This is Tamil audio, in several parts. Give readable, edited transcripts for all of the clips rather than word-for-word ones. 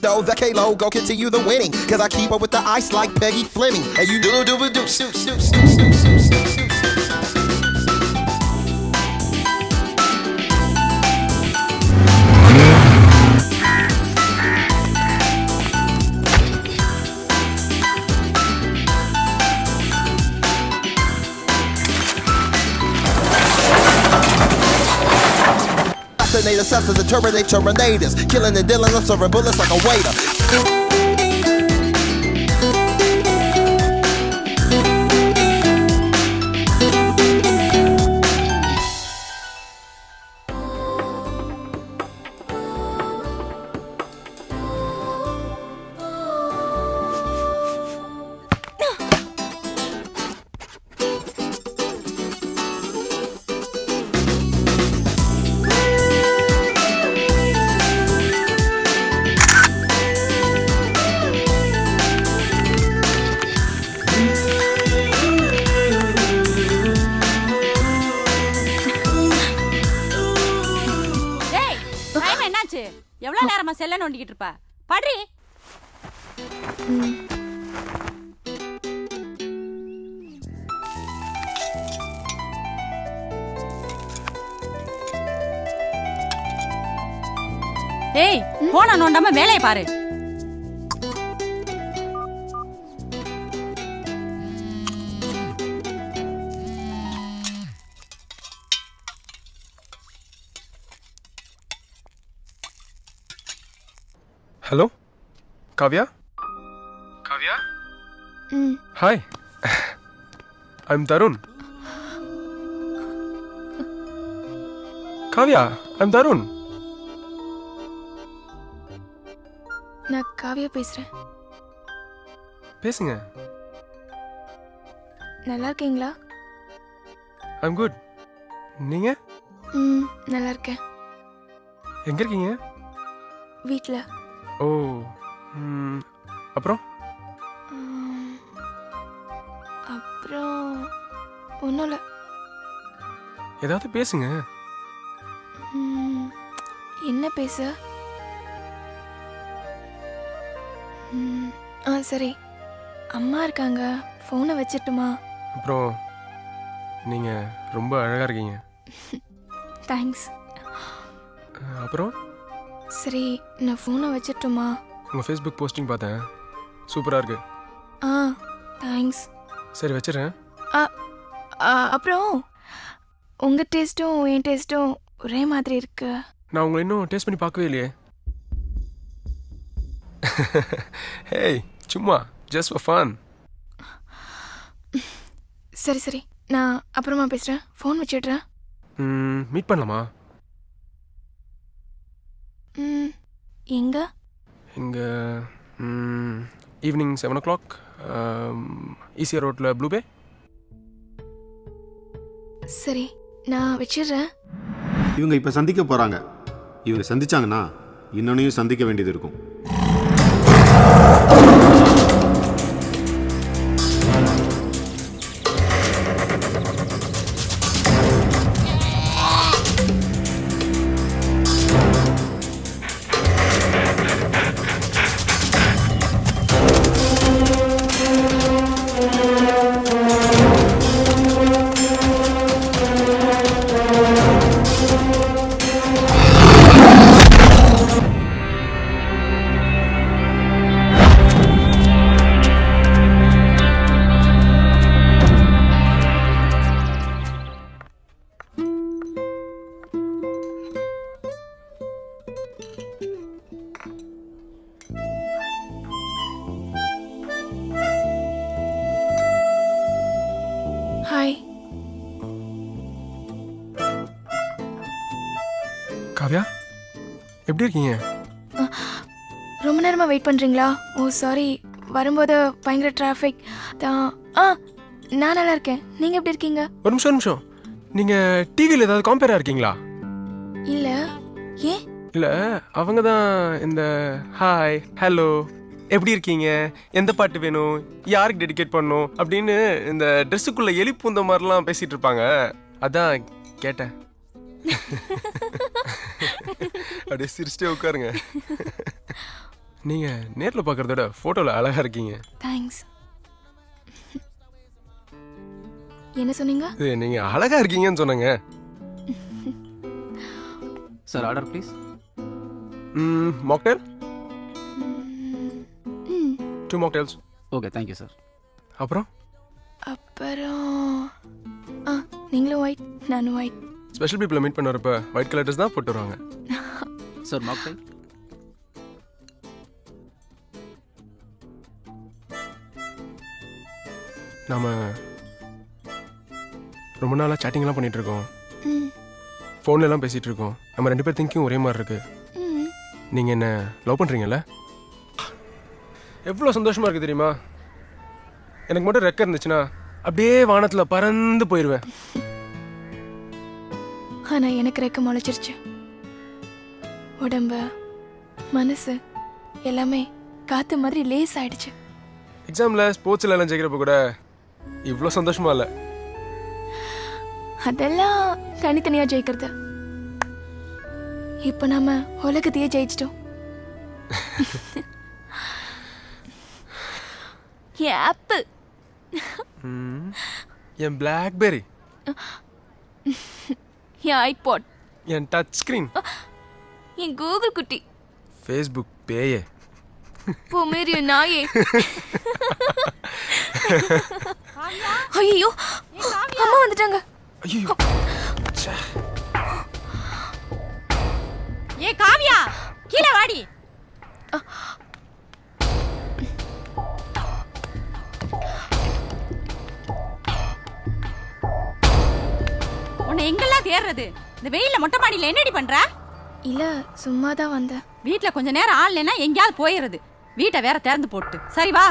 though, the K-Lo go continue the winning. Cause I keep up with the ice like Peggy Fleming. And you do shoot. Assassinate assessors and terminate terminators. Killing and dealing and serving bullets like a waiter. எவ்வளவு நேரமா செல்ல நோண்டிக்கிட்டு இருப்ப? படி. ஏய், போன நோண்டாம வேலைய பாரு. Hello? Kavya? Kavya? Hi. I'm Tarun. Kavya, I'm Tarun. நான் காவியா பேசுறேன். பேசுங்க. நல்லா இருக்கீங்களா? I'm good. நீங்க? நல்லா இருக்கேன். எங்க இருக்கீங்க? வீட்ல. ஓ. அப்புறம் ஒன்றும் இல்லை. ஏதாவது பேசுங்க. என்ன பேச? சரி, அம்மா இருக்காங்க, ஃபோனை வச்சிட்டுமா? அப்புறம் நீங்க ரொம்ப அழகா இருக்கீங்க. தேங்க்ஸ். அப்புறம் சரி, நான் ஃபோனை வச்சிட்டுமா? உங்க ஃபேஸ்புக் போஸ்டிங் பார்த்தேன், சூப்பரா இருக்கு. தேங்க்ஸ். சரி வச்சிடுறேன். அப்புறம் உங்க டேஸ்ட்டும் என் டேஸ்ட்டும் ஒரே மாதிரி இருக்கு. நான் உங்களை இன்னும் டேஸ்ட் பண்ணி பார்க்கவே இல்லையே. ஹேய், சும்மா ஜஸ்ட் ஃபார் ஃபன். சரி சரி, நான் அப்புறமா பேசுறேன், ஃபோன் வச்சிடுறேன். மீட் பண்ணலாமா? எங்க? இங்கே ஈவினிங் 7 o'clock ஈசிஆர் ரோட்டில் ப்ளூ பே. சரி, நான் வச்சிடுறேன். இவங்க இப்போ சந்திக்க போகிறாங்க. இவங்க சந்திச்சாங்கன்னா இன்னொன்னையும் சந்திக்க வேண்டியது இருக்கும். ஹாய். காவ்யா, எப்படி இருக்கீங்க? ரொம்ப நேரமாக வெயிட் பண்ணுறீங்களா? ஓ சாரி, வரும்போது பயங்கர டிராஃபிக் தான். நான் நல்லா இருக்கேன். நீங்கள் எப்படி இருக்கீங்க? ஒரு நிமிஷம். நீங்கள் டிவியில் ஏதாவது காம்பேராக இருக்கீங்களா? இல்லை. ஏன்? இல்லை, அவங்க தான் இந்த ஹாய் ஹலோ எப்படி இருக்கீங்க, எந்த பாட்டு வேணும், யாருக்கு டெடிகேட் பண்ணணும் அப்படின்னு இந்த ட்ரெஸ்ஸுக்குள்ளே எலி பூந்த மாதிரிலாம் பேசிகிட்டு இருப்பாங்க. அதான் கேட்டேன். அப்படியே சிரிச்சிட்டே உட்காருங்க. நீங்க நேர்ல பார்க்கறத விட போட்டோல அழகா இருக்கீங்க. தேங்க்ஸ். என்ன சொன்னீங்க? இது நீங்க அழகா இருக்கீங்கன்னு சொன்னேங்க. Sir order please. Mocktail 2 mocktails. Okay thank you sir. அப்புறம் நீங்களும் ஒயிட் நானும் ஒயிட். ஸ்பெஷல் பீப்புளை மீட் பண்ண வரப்ப ஒயிட் கலர் ட்ரெஸ் தான் போட்டு வருவாங்க. Sir mocktail. நாம ரொம்ப நாளாக சேட்டிங்லாம் பண்ணிட்டு இருக்கோம். ம், ஃபோன்ல எல்லாம் பேசிட்டு இருக்கோம். நம்ம 2 பேர் திங்கிங் ஒரே மாதிரி இருக்கு. ம். நீங்க என்ன லவ் பண்றீங்கல்ல? எவ்வளோ சந்தோஷமா இருக்கு தெரியுமா? எனக்கு மட்டும் ரெக்க இருந்துச்சுன்னா அப்படியே வானத்துல பறந்து போயிடுவேன். ஆனா எனக்கு ரெக்க முளைச்சிருச்சு. உடம்பு மனசு எல்லாமே காத்து மாதிரி லேஸ் ஆயிடுச்சு. எக்ஸாம்ல ஸ்போர்ட்ஸ்ல எல்லாம் ஜெயிக்கிறப்ப கூட இவ்வளோ சந்தோஷமா இல்லை. அதெல்லாம் தனித்தனியா ஜெயிக்கிறது. இப்ப நாம உலகத்தையே ஜெயிச்சிட்டோம். என் ஆப்பிள், என் பிளாக்பெர்ரி, என் ஐபாட், என் டச் ஸ்கிரீன், என் கூகுள் குட்டி, ஃபேஸ்புக் பேயே, பொமேரிய நாயே. ஐயோ அம்மா வந்துட்டாங்க. ஐயோ ஏ காவியா, கீழே வாடி. உன்னை எங்கெல்லாம் தேடுறது? இந்த வெயில்ல மொட்டை மாடியில என்னடி பண்ற? இல்ல சும்மா தான் வந்தேன். வீட்ல கொஞ்ச நேரம் ஆள் இல்லைன்னா எங்கேயாவது போயிடுறது. வீட்டை வேற திறந்து போட்டு. சரி வா.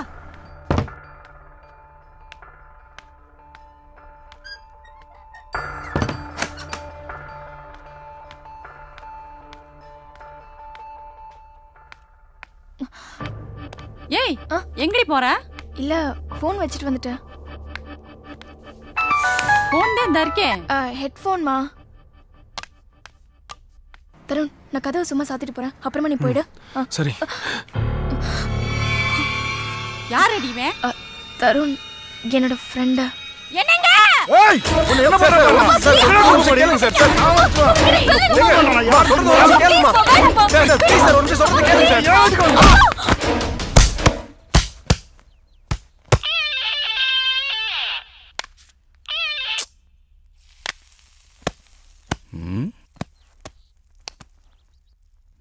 ஏய் எங்கடி போற? இல்ல ஃபோன் வச்சுட்டு வந்துட்டேன். போன் தான் இருக்கேன். ஹெட்ஃபோன்மா. தருண், நான் கதவை சும்மா சாத்திட்டு போறேன். அப்புறமா நீ போயிடு. சரி. யார் அடிவேன்? தருண் என்னோட ஃப்ரெண்டா. என்னங்க? ஏய் உன்னை என்ன பண்ற? சார் கேளுங்க சார். சார் கேளுங்க சார். சார் ப்ளீஸ் சார், ஒரு நிமிஷம் சொல்றது கேளுங்க சார்.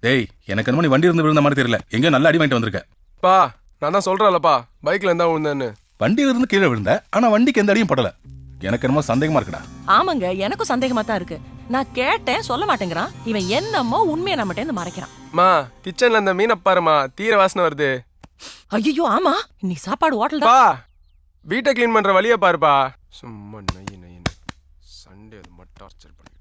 டேய், எனக்கு என்னமோ நீ வண்டி இருந்து விழுந்த மாதிரி தெரியல. எங்கேயோ நல்ல அடி வாங்கிட்டு வந்திருக்க. பா நான் தான் சொல்றேன்லப்பா, பைக்ல இருந்தா விழுந்தேன்னு. வண்டியில இருந்து கீழே விழுந்த, ஆனா வண்டிக்கு எந்த அடியும் படல. எனக்கு என்னமோ சந்தேகமா இருக்குடா. ஆமாங்க, எனக்கும் சந்தேகமா தான் இருக்கு. நான் கேட்டேன், சொல்ல மாட்டேங்கிறான். இவன் என்னமோ உண்மையை நம்மகிட்ட இருந்து மறைக்கிறான். மா கிச்சன்ல இந்த மீனை பாருமா, தீர வாசனை வருது. ஐயோ ஆமா, இன்னைக்கு சாப்பாடு ஹோட்டல் தான். பா வீட்டை க்ளீன் பண்ற வழியை பாருப்பா. சும்மா நைய நையன்னு சண்டே அது மட்டும் டார்ச்சர் பண்ணிட்டு.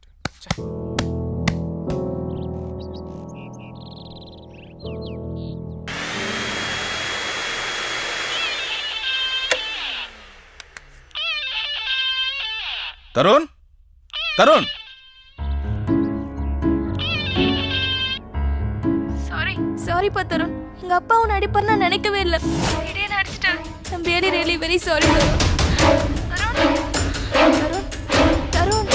தருண், தருண். சாரிப்பா தருண், எங்க அப்பா உன்னை அடிப்பார் நான் நினைக்கவே இல்லை. திடீர்னு அடிச்சிட்டேன். I'm really really very sorry Tarun. Tarun Tarun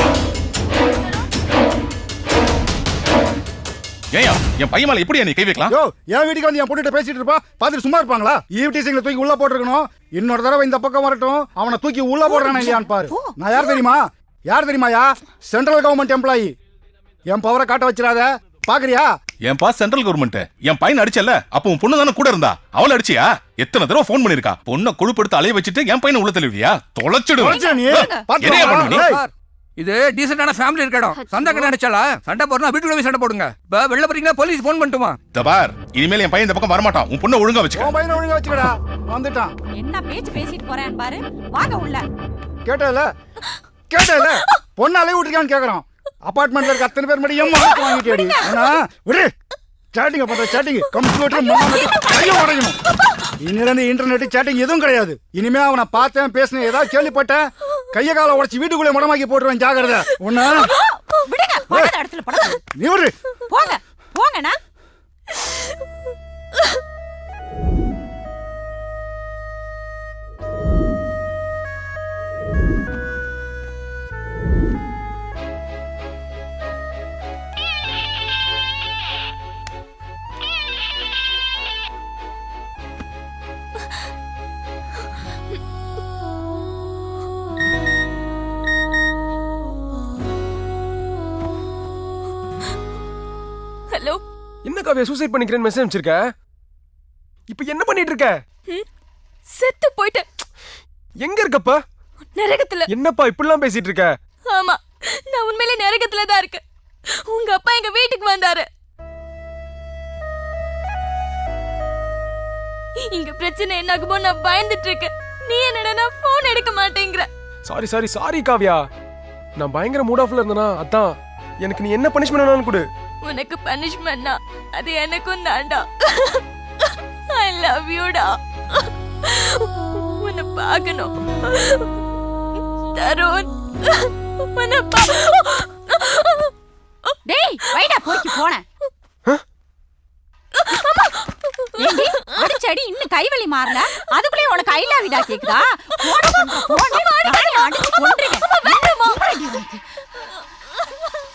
ஏயா என் பையன் மேல எப்படியா நீ கை வைக்கலாம்? யோ, என் வீட்டுக்கு வந்து என் பொண்ணுகிட்ட பேசிட்டு இருப்பா, பார்த்துட்டு சும்மா இருப்பாங்களா? ஈவ்டீசிங்ல தூக்கி உள்ள போட்டுருக்கணும். இன்னொரு தடவை இந்த பக்கம் வரட்டும், அவனை தூக்கி உள்ள போடுறானே இல்லையான்னு பாரு. நான் யார் தெரியுமா? யார் தெரியுமாயா? Central government employee. என் பவரை காட்ட வச்சிடாத. பாக்குறியா? என் பாஸ் சென்ட்ரல் கவர்மெண்ட். என் பையன் அடிச்சல, அப்ப உன் பொண்ணு தானே கூட இருந்தா. அவளை அடிச்சியா? எத்தனை தடவை ஃபோன் பண்ணிருக்கா? பொண்ணை கொழுப்படுத்து அலைய வச்சுட்டு என் பையனை உள்ள தள்ளுவியா? தொலைச்சிடுவேன். என்னையா பண்ணுவ? இது டீசென்டான ஃபேமிலி இருக்க இடம். சண்டை கடை நினைச்சாலா? சண்டை போடுறா வீட்டுக்குள்ள போய் சண்டை போடுங்க. வெளில போறீங்களா? போலீஸ் போன் பண்ணட்டுமா? தபார், இனிமேல் என் பையன் இந்த பக்கம் வரமாட்டான். உன் பொண்ணை ஒழுங்கா வச்சுக்க. உன் பையனை ஒழுங்கா வச்சுக்கடா. வந்துட்டான். என்ன பேச்சு பேசிட்டு போறேன் பாரு. வாங்க உள்ள. கேட்டல கேட்டல பொண்ணு அலைய விட்டுருக்கான்னு கேக்குறான். அபார்ட்மெண்ட்ல இருக்க அத்தனை பேர் மட்டும் ஏமா வாங்கிட்டேடி. ஆனா விடு. சேட்டிங் பண்ற சேட்டிங் கம்ப்யூட்டர் கையை உடைக்கணும். இன்னிலிருந்து இன்டர்நெட் சேட்டிங் எதுவும் கிடையாது. இனிமே அவனை பார்த்தேன் பேசினேன் ஏதாவது கேள்விப்பட்டேன், கையை காலை உடைச்சு வீட்டுக்குள்ளே மடமாக்கி போட்டுருவேன். ஜாகிரதை. உன்ன விடுங்க, போகாத இடத்துல படுங்க. நீ விடு. போங்க போங்கண்ணா. என்ன காவியா சூசைட் பண்ணிக்கிறேன்னு மெசேஜ் அனுப்பிச்சிருக்க? இப்போ என்ன பண்ணிட்டு இருக்க? செத்து போயிட்டேன். எங்க இருக்கப்பா? நரகத்துல. என்னப்பா இப்படிலாம் பேசிட்டு இருக்க? ஆமா, நான் உண்மையிலே நரகத்துல தான் இருக்கேன். உங்க அப்பா எங்க வீட்டுக்கு வந்தாரு. இங்க பிரச்சனை என்ன ஆகுமோ நான் பயந்துட்டு இருக்கேன். நீ என்னடா போன் எடுக்க மாட்டேங்கிற? சாரி காவியா, நான் பயங்கர மூட் ஆஃப்ல இருந்தேனா, அதான். எனக்கு நீ என்ன பனிஷ்மெண்ட் வேணாலும் கொடு. உனக்கு பனிஷ்மெண்ட்னா அது எனக்கும் தான்டா. ஐ லவ் யூ டா. உன்னை பார்க்கணும் தருண். உன்னை டேய் வைடா போய்க்கு போன. ஏண்டி அடிச்சடி இன்னும் கைவலி மாறல, அதுக்குள்ளே உனக்கு ஐ லவ் யூ டா கேக்குதா? அடிச்சு கொன்றுவேன்.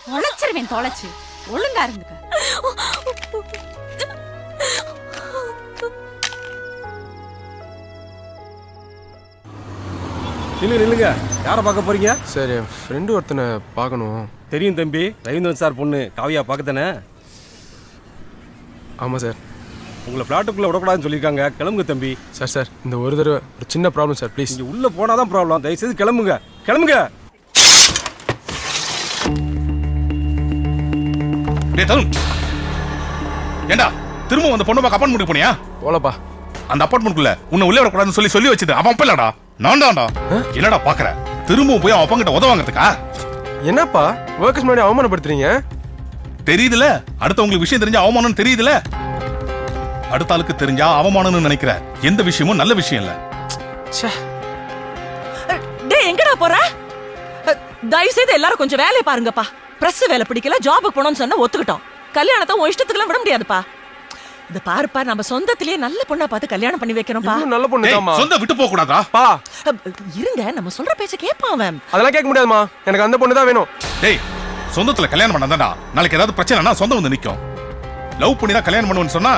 தொலைச்சிருவேன், தொலைச்சு ஒழுங்கா இருந்துக்க. நில்லுங்க, யாரை பார்க்க போறீங்க? சார், என் ஃப்ரெண்டு ஒருத்தனை பார்க்கணும். தெரியும் தம்பி, ரவீந்திரன் சார் பொண்ணு காவியா பார்க்கத்தானே? ஆமாம் சார். உங்களை பிளாட்டுக்குள்ளே விடக்கூடாதுன்னு சொல்லியிருக்காங்க. கிளம்புங்க தம்பி. சார் இந்த ஒரு தடவை ஒரு சின்ன ப்ராப்ளம் சார், ப்ளீஸ். இங்கே உள்ளே போனால் தான் ப்ராப்ளம். தயவுசெய்து கிளம்புங்க. டேய் தருண், ஏண்டா திரும்ப அந்த பொண்ணை பார்க்க அப்பார்ட்மெண்ட் போனியா? போலப்பா. அந்த அப்பார்ட்மெண்ட்குள்ள உன்னை உள்ளே வரக்கூடாதுன்னு சொல்லி வச்சது அவன் அப்ப இல்லடா, நான் தான்டா. என்னடா பாக்குற? திரும்பவும் போய் அவன் அப்பங்கிட்ட உதவாங்கிறதுக்கா? என்னப்பா ஒர்க்கர்ஸ் முன்னாடி அவமானப்படுத்துறீங்க? தெரியுதுல, அடுத்தவங்களுக்கு விஷயம் தெரிஞ்சா அவமானம் தெரியுதுல. அடுத்த ஆளுக்கு தெரிஞ்சா அவமானம்னு நினைக்கிற எந்த விஷயமும் நல்ல விஷயம் இல்ல. டேய் எங்கடா போற? தயவு செய்து எல்லாரும் கொஞ்சம் வேலையை பாருங்கப்பா. பிரஸ் வேலை பிடிக்கல, ஜாபுக்கு போனோம்னு சொன்னா ஒத்துக்கிட்டோம். கல்யாணத்தை உன் இஷ்டத்துக்குலாம் விட முடியாதுப்பா. இது பாருப்பா, நம்ம சொந்தத்திலேயே நல்ல பொண்ணா பார்த்து கல்யாணம் பண்ணி வைக்கணும்பா. நல்ல பொண்ணுதாம்மா. சொந்த விட்டு போக கூடாதா? பா இருங்க, நம்ம சொல்ற பேச்ச கேட்பான் அவன். அதெல்லாம் கேட்க முடியாதுமா, எனக்கு அந்த பொண்ணு தான் வேணும். டேய், சொந்தத்துல கல்யாணம் பண்ணாதான்டா நாளைக்கு ஏதாவது பிரச்சனைனா சொந்தம் வந்து நிக்கும். லவ் பண்ணி தான் கல்யாணம் பண்ணுவேன்னு சொன்னா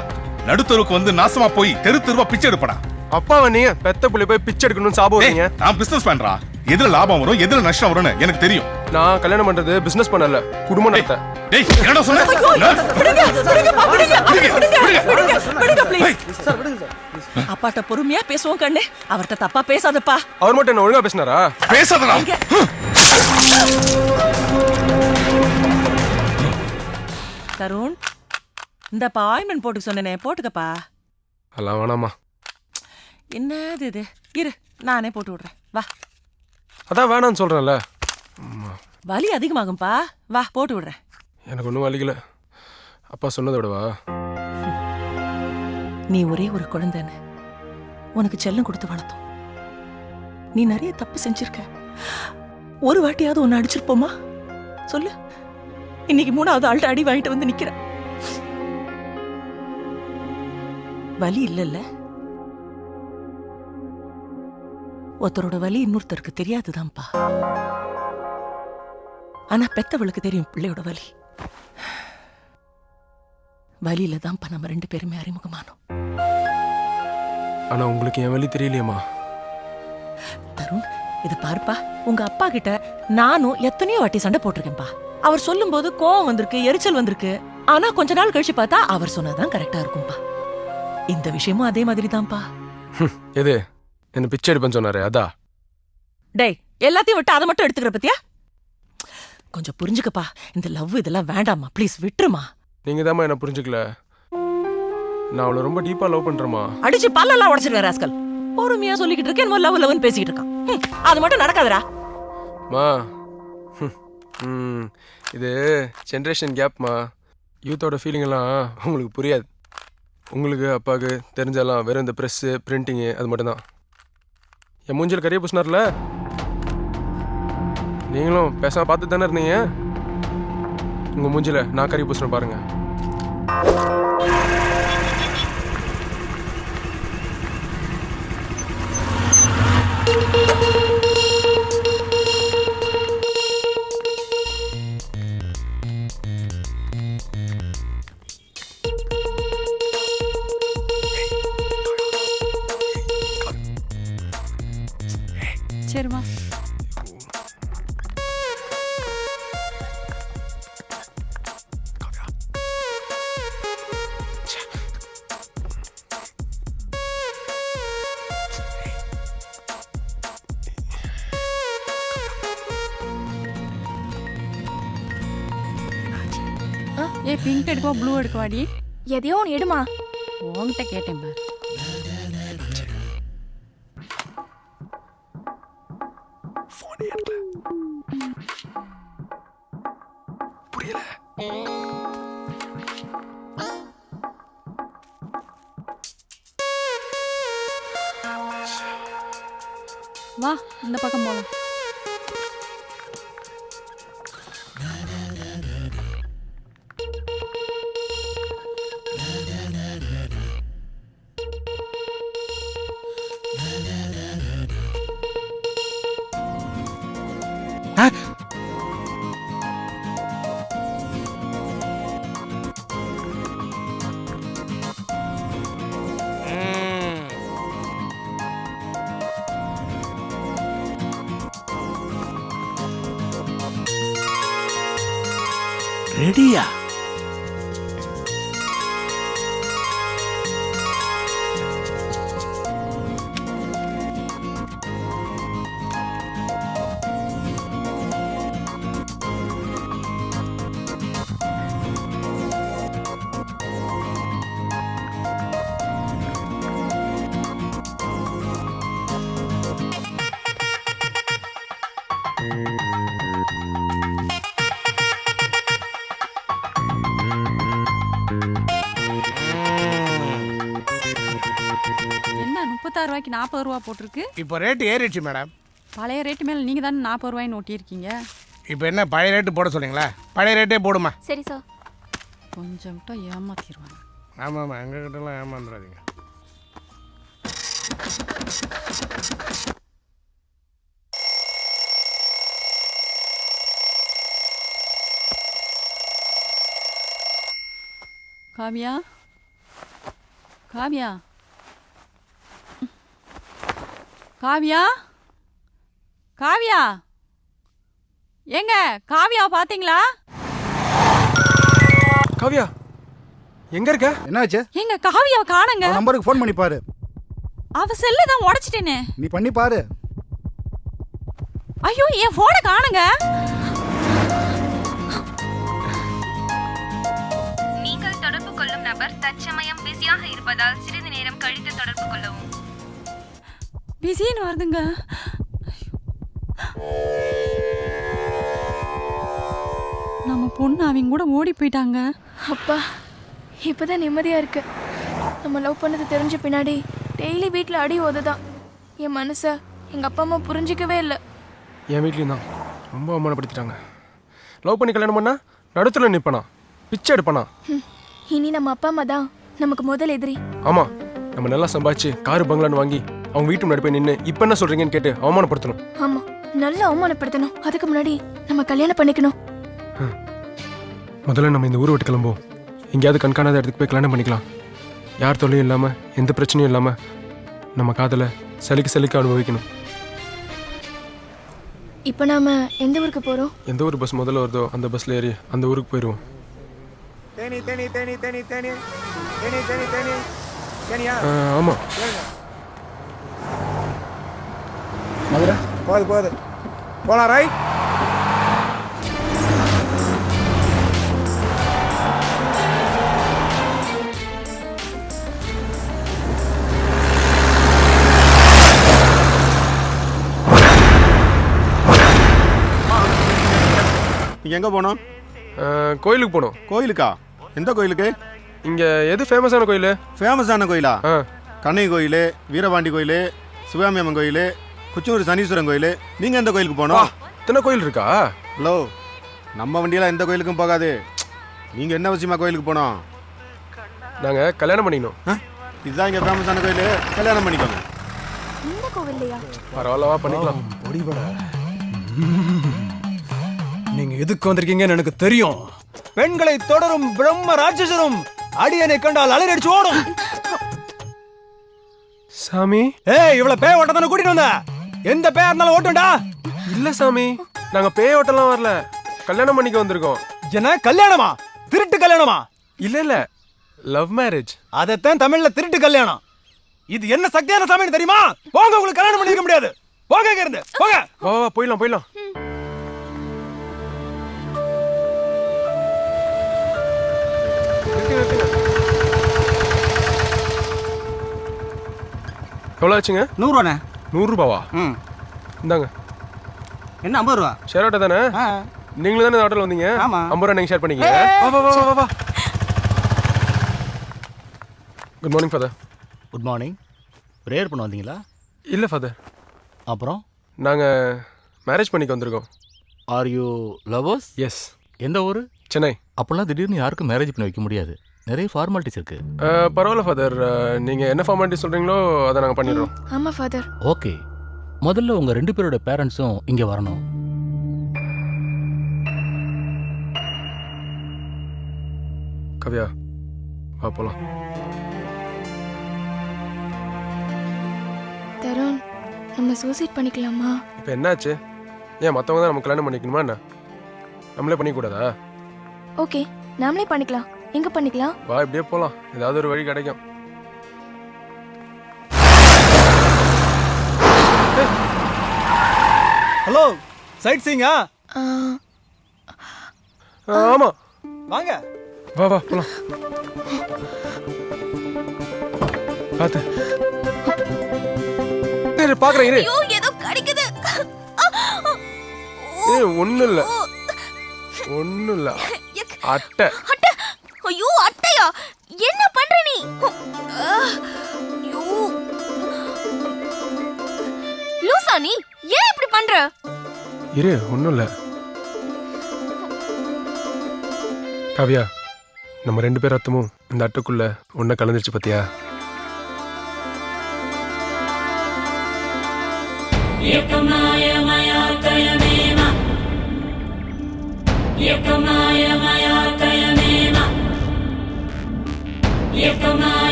நடுத்தருக்கு வந்து நாசமா போய் தெரு தெருவா பிச்சை எடுப்படா. அப்பாவை நீங்க பெத்த புள்ளி போய் பிச்சை எடுக்கணும்னு சாப்பிடுவீங்க. நான் பிசினஸ் பண்றா, எதுல லாபம் வரும் எதுல நஷ்டம் வரும்னு எனக்கு தெரியும். நான் கல்யாணம் பண்றது பிசினஸ் பண்ணல, குடும்பம் நடத்த. டேய் என்னடா சொன்ன? அப்பாட்ட பொறுமையா பேசுவோம் கண்ணே, அவர்ட்ட தப்பா பேசாதப்பா. அவர் மட்டும் என்ன ஒழுங்கா பேசினாரா? பேசாதடா. தருண், இந்த ஆயின்மெண்ட் போட்டுக்க சொன்னேனே, போட்டுக்கப்பா. அதெல்லாம் வேணாமா. என்னது இது? இரு, நானே போட்டு விடுறேன், வா. அதான் வேணான்னு சொல்றேன்ல. வலி அதிகமாகும்பா, வா போட்டு விடுறேன். எனக்கு ஒன்றும் வலிக்கல, அப்பா சொன்னதை விடவா. நீ ஒரே ஒரு குழந்தைன்னு உனக்கு செல்லம் கொடுத்து வளர்த்தோம். நீ நிறைய தப்பு செஞ்சிருக்க. ஒரு வாட்டியாவது உன்னை அடிச்சிருப்போமா சொல்லு? இன்னைக்கு 3வது ஆள்கிட்ட அடி வாங்கிட்டு வந்து நிக்கிற. வலி இல்லல்ல? ஒருத்தரோட வலி இன்னொருத்தருக்கு தெரியாதுதான்ப்பா. ஆனா பெத்தவளுக்கு தெரியும் பிள்ளையோட வலி. வலியில தான்ப்பா நம்ம 2 பேருமே அறிமுகமானோம். ஆனா உங்களுக்கு என் வலி தெரியலையம்மா. தருண், இது பாருப்பா, உங்க அப்பா கிட்ட நானும் எத்தனையோ வாட்டி சண்டை போட்டிருக்கேன்பா. அவர் சொல்லும் போது கோவம் வந்திருக்கு, எரிச்சல் வந்திருக்கு. ஆனா கொஞ்ச நாள் கழிச்சு பார்த்தா அவர் சொன்னதான் கரெக்டா இருக்கும்பா. இந்த விஷயமும் அதே மாதிரி தான்ப்பா. எது என்ன பிச்சை எடுப்பேன்னு சொன்னாரு அதா? டேய், எல்லாத்தையும் விட்டு அதை மட்டும் எடுத்துக்கிற பத்தியா? கொஞ்சம் புரிஞ்சுக்கப்பா. இந்த லவ் இதெல்லாம் வேண்டாமா, ப்ளீஸ் விட்டுருமா. நீங்க தான் என்ன புரிஞ்சுக்கல. நான் அவளை ரொம்ப டீப்பா லவ் பண்றேமா. அடிச்சு பல்லெல்லாம் உடைச்சிருவேன் ராஸ்கல். பொறுமையா சொல்லிக்கிட்டு இருக்கேன், லவ் லவ்னு பேசிக்கிட்டு இருக்கான். அது மட்டும் நடக்காதடா. மா இது ஜென்ரேஷன் கேப்மா. யூத்தோட ஃபீலிங் எல்லாம் உங்களுக்கு புரியாது. உங்களுக்கு அப்பாவுக்கு தெரிஞ்செல்லாம் வெறும் இந்த ப்ரெஸ்ஸு பிரிண்டிங்கு அது மட்டும்தான். என் மூஞ்சில் கறியை பூசினார்ல, நீங்களும் பேசாம பார்த்து தானே இருந்தீங்க. உங்கள் மூஞ்சில் நான் கறி பூசினேன் பாருங்க. சரிம்மா. ஏ பிங்க் எடுக்கவா ப்ளூ எடுக்கவாடி? எதையோ ஒன்று எடுமா. உன்கிட்ட கேட்டேன் பாரு. புரியல. வா இந்த பக்கம் போலாம். ரெடியா? என்ன 36 ரூபாய்க்கு 40 ரூபா போட்டிருக்கு? இப்போ ரேட்டு ஏறிடுச்சு மேடம். பழைய ரேட்டு மேல நீங்க தானே 40 ரூபாய்ன்னு ஒட்டியிருக்கீங்க. இப்போ என்ன பழைய ரேட்டு போட சொல்றீங்களா? பழைய ரேட்டே போடுமா. சரி சார். கொஞ்சம் விட்டா ஏமாத்திடுவாங்க. ஆமாம் ஆமாம், எங்ககிட்டலாம் ஏமாந்துடாதீங்க. காவியா, காவியா, காவியா, காவியா, ஏங்க காவியாவை பாத்தீங்களா? காவியா எங்க இருக்க? என்னாச்சு? ஏங்க காவியாவை காணுங்க. நம்பருக்கு ஃபோன் பண்ணி பாரு. அவ செல்ல தான் உடைச்சிட்டேனே. நீ பண்ணி பாரு. ஐயோ என் போனை காணுங்க. நீங்கள் தொடர்பு கொள்ளும் நபர் தற்சமயம் பிஸியாக இருப்பதால் சிறிது நேரம் கழித்து தொடர்பு கொள்ளவும். பிஸின்னு வருதுங்க. நம்ம பொண்ணு அவங்க கூட ஓடி போயிட்டாங்க. அப்பா இப்போதான் நிம்மதியாக இருக்கு. நம்ம லவ் பண்ணது தெரிஞ்ச பின்னாடி டெய்லி வீட்டில் அடி ஓதுதான். என் மனசை எங்கள் அப்பா அம்மா புரிஞ்சிக்கவே இல்லை. என் வீட்லேயும் தான் ரொம்ப அவமானப்படுத்திட்டாங்க. லவ் பண்ணி கல்யாணம் பண்ணா நடுத்துல நிற்பனா, பிச்சை எடுப்பனா. இனி நம்ம அப்பா அம்மா தான் நமக்கு முதல் எதிரி. ஆமாம், நம்ம நல்லா சம்பாதிச்சு காரு பங்களான்னு வாங்கி அவங்க வீட்டு முன்னாடி போய் நின்று இப்போ என்ன சொல்கிறீங்கன்னு கேட்டு அவமானப்படுத்தணும். ஆமாம், நல்லா அவமானப்படுத்தணும். அதுக்கு முன்னாடி நம்ம கல்யாணம் பண்ணிக்கணும். முதல்ல நம்ம இந்த ஊரை விட்டு கிளம்புவோம். எங்கேயாவது கண்காணாத இடத்துக்கு போய் கல்யாணம் பண்ணிக்கலாம். யார் தொல்லையும் இல்லாமல் எந்த பிரச்சனையும் இல்லாமல் நம்ம காதலை சலிக்க அனுபவிக்கணும். இப்போ நாம எந்த ஊருக்கு போகிறோம்? எந்த ஒரு பஸ் முதல்ல வருதோ அந்த பஸ்ஸில் ஏறி அந்த ஊருக்கு போயிடுவோம். தேனி தேனி தேனி தேனி தேனி தேனி தேனி தேனி தேனியா? ஆமாம். மதுரை போது போலாம். ரைட். நீங்கள் எங்கே போனோம்? கோயிலுக்கு போனோம். கோயிலுக்கா? எந்த கோயிலுக்கு? இங்கே எது ஃபேமஸான கோயில்? ஃபேமஸான கோயிலா? கண்ணகி கோயில், வீரபாண்டி கோயில், சிவகாமி அம்மன் கோயில், குச்சூர் சனீஸ்வரன் கோயில். நீங்கள் எந்த கோயிலுக்கு போனோம்? இத்தனை கோயில் இருக்கா? ஹலோ, நம்ம வண்டியெல்லாம் எந்த கோயிலுக்கும் போகாது. நீங்கள் என்ன விஷயமா கோயிலுக்கு போனோம்? நாங்கள் கல்யாணம் பண்ணிக்கணும். இதுதான் இங்கே ஃபேமஸான கோயில். கல்யாணம் பண்ணிக்கோங்க. இந்த கோவில்லையா? பரவாயில்லவா, பண்ணிக்கலாம். நீங்க எதுக்கு வந்திருக்கீங்கன்னு எனக்கு தெரியும். பெண்களை தொடரும் பிரம்ம ராட்சசரும் அடியனை கண்டால் அலறடிச்சு ஓடும். சாமி, ஏய், இவ்வளவு பேய் ஓட்ட தானே கூட்டிட்டு வந்த? எந்த பேயா இருந்தாலும் ஓட்டும்டா. இல்ல சாமி, நாங்க பேய் ஓட்டலாம் வரல, கல்யாணம் பண்ணிக்க வந்திருக்கோம். என்ன கல்யாணமா? திருட்டு கல்யாணமா? இல்ல லவ் மேரேஜ். அதத்தான் தமிழ்ல திருட்டு கல்யாணம். இது என்ன சக்தியான சாமின்னு தெரியுமா? போங்க, உங்களுக்கு கல்யாணம் பண்ணிக்க முடியாது. போங்க இங்க இருந்து, போங்க. வா போயிடலாம். எவ்வளோ ஆச்சுங்க? 100 ரூபாண்ணே. 100 ரூபாவா? ம். இந்தாங்க. என்ன 50 ரூபா? ஷேர் ஆட்டோ தானே? நீங்களும் தானே ஆட்டோவில் வந்தீங்க? ஆமா. 50 ரூபா நீங்கள் ஷேர் பண்ணிக்கங்க. வா வா வா வா. Good morning father. Good morning. Prayer பண்ண வந்தீங்களா? இல்லை ஃபாதர். அப்புறம் நாங்கள் மேரேஜ் பண்ணிக்க வந்திருக்கோம். Are you lovers? எஸ். எந்த ஊர்? சென்னை. அப்போல்லாம் திடீர்னு யாருக்கும் மேரேஜ் பண்ணி வைக்க முடியாது, நிறைய ஃபார்மாலிட்டிஸ் இருக்கு. பரவாயில்ல ஃபாதர், நீங்கள் என்ன ஃபார்மாலிட்டி சொல்கிறீங்களோ அதை நாங்கள் பண்ணிடுறோம். ஆமா ஃபாதர். ஓகே, முதல்ல உங்க 2 பேரோட பேரண்ட்ஸும் இங்க வரணும். கவ்யா, வா போலாம். தருண், நம்ம சூசைட் பண்ணிக்கலாமா? இப்போ என்னாச்சு? ஏன் மற்றவங்க தான் நம்ம கல்யாணம் பண்ணிக்கணுமா என்ன? நம்மளே பண்ணிக்கூடாதா? ஓகே, நாமளே பண்ணிக்கலாம். எங்க பண்ணிக்கலாம்? வா, இப்படியே போலாம், ஏதாவது ஒரு வழி கிடைக்கும். ஹலோ, சைட் சீங்கா? ஆமா, வாங்க. வா வா போலாம். பாத்து பாக்குறேன் இரு. ஏதோ கடிக்குது. ஒண்ணும் இல்ல, ஒண்ணும் இல்ல. அட்டை. அட்டை. ஐயோ, அட்டையா? என்ன பண்ற நீ? ஐயோ, லூசா நீ? ஏன் இப்படி பண்ற? இரு, ஒண்ணும் இல்ல. காவியா, நம்ம 2 பேர் ரத்தமும் இந்த அட்டைக்குள்ள ஒண்ணா கலந்துருச்சு பாத்தியா?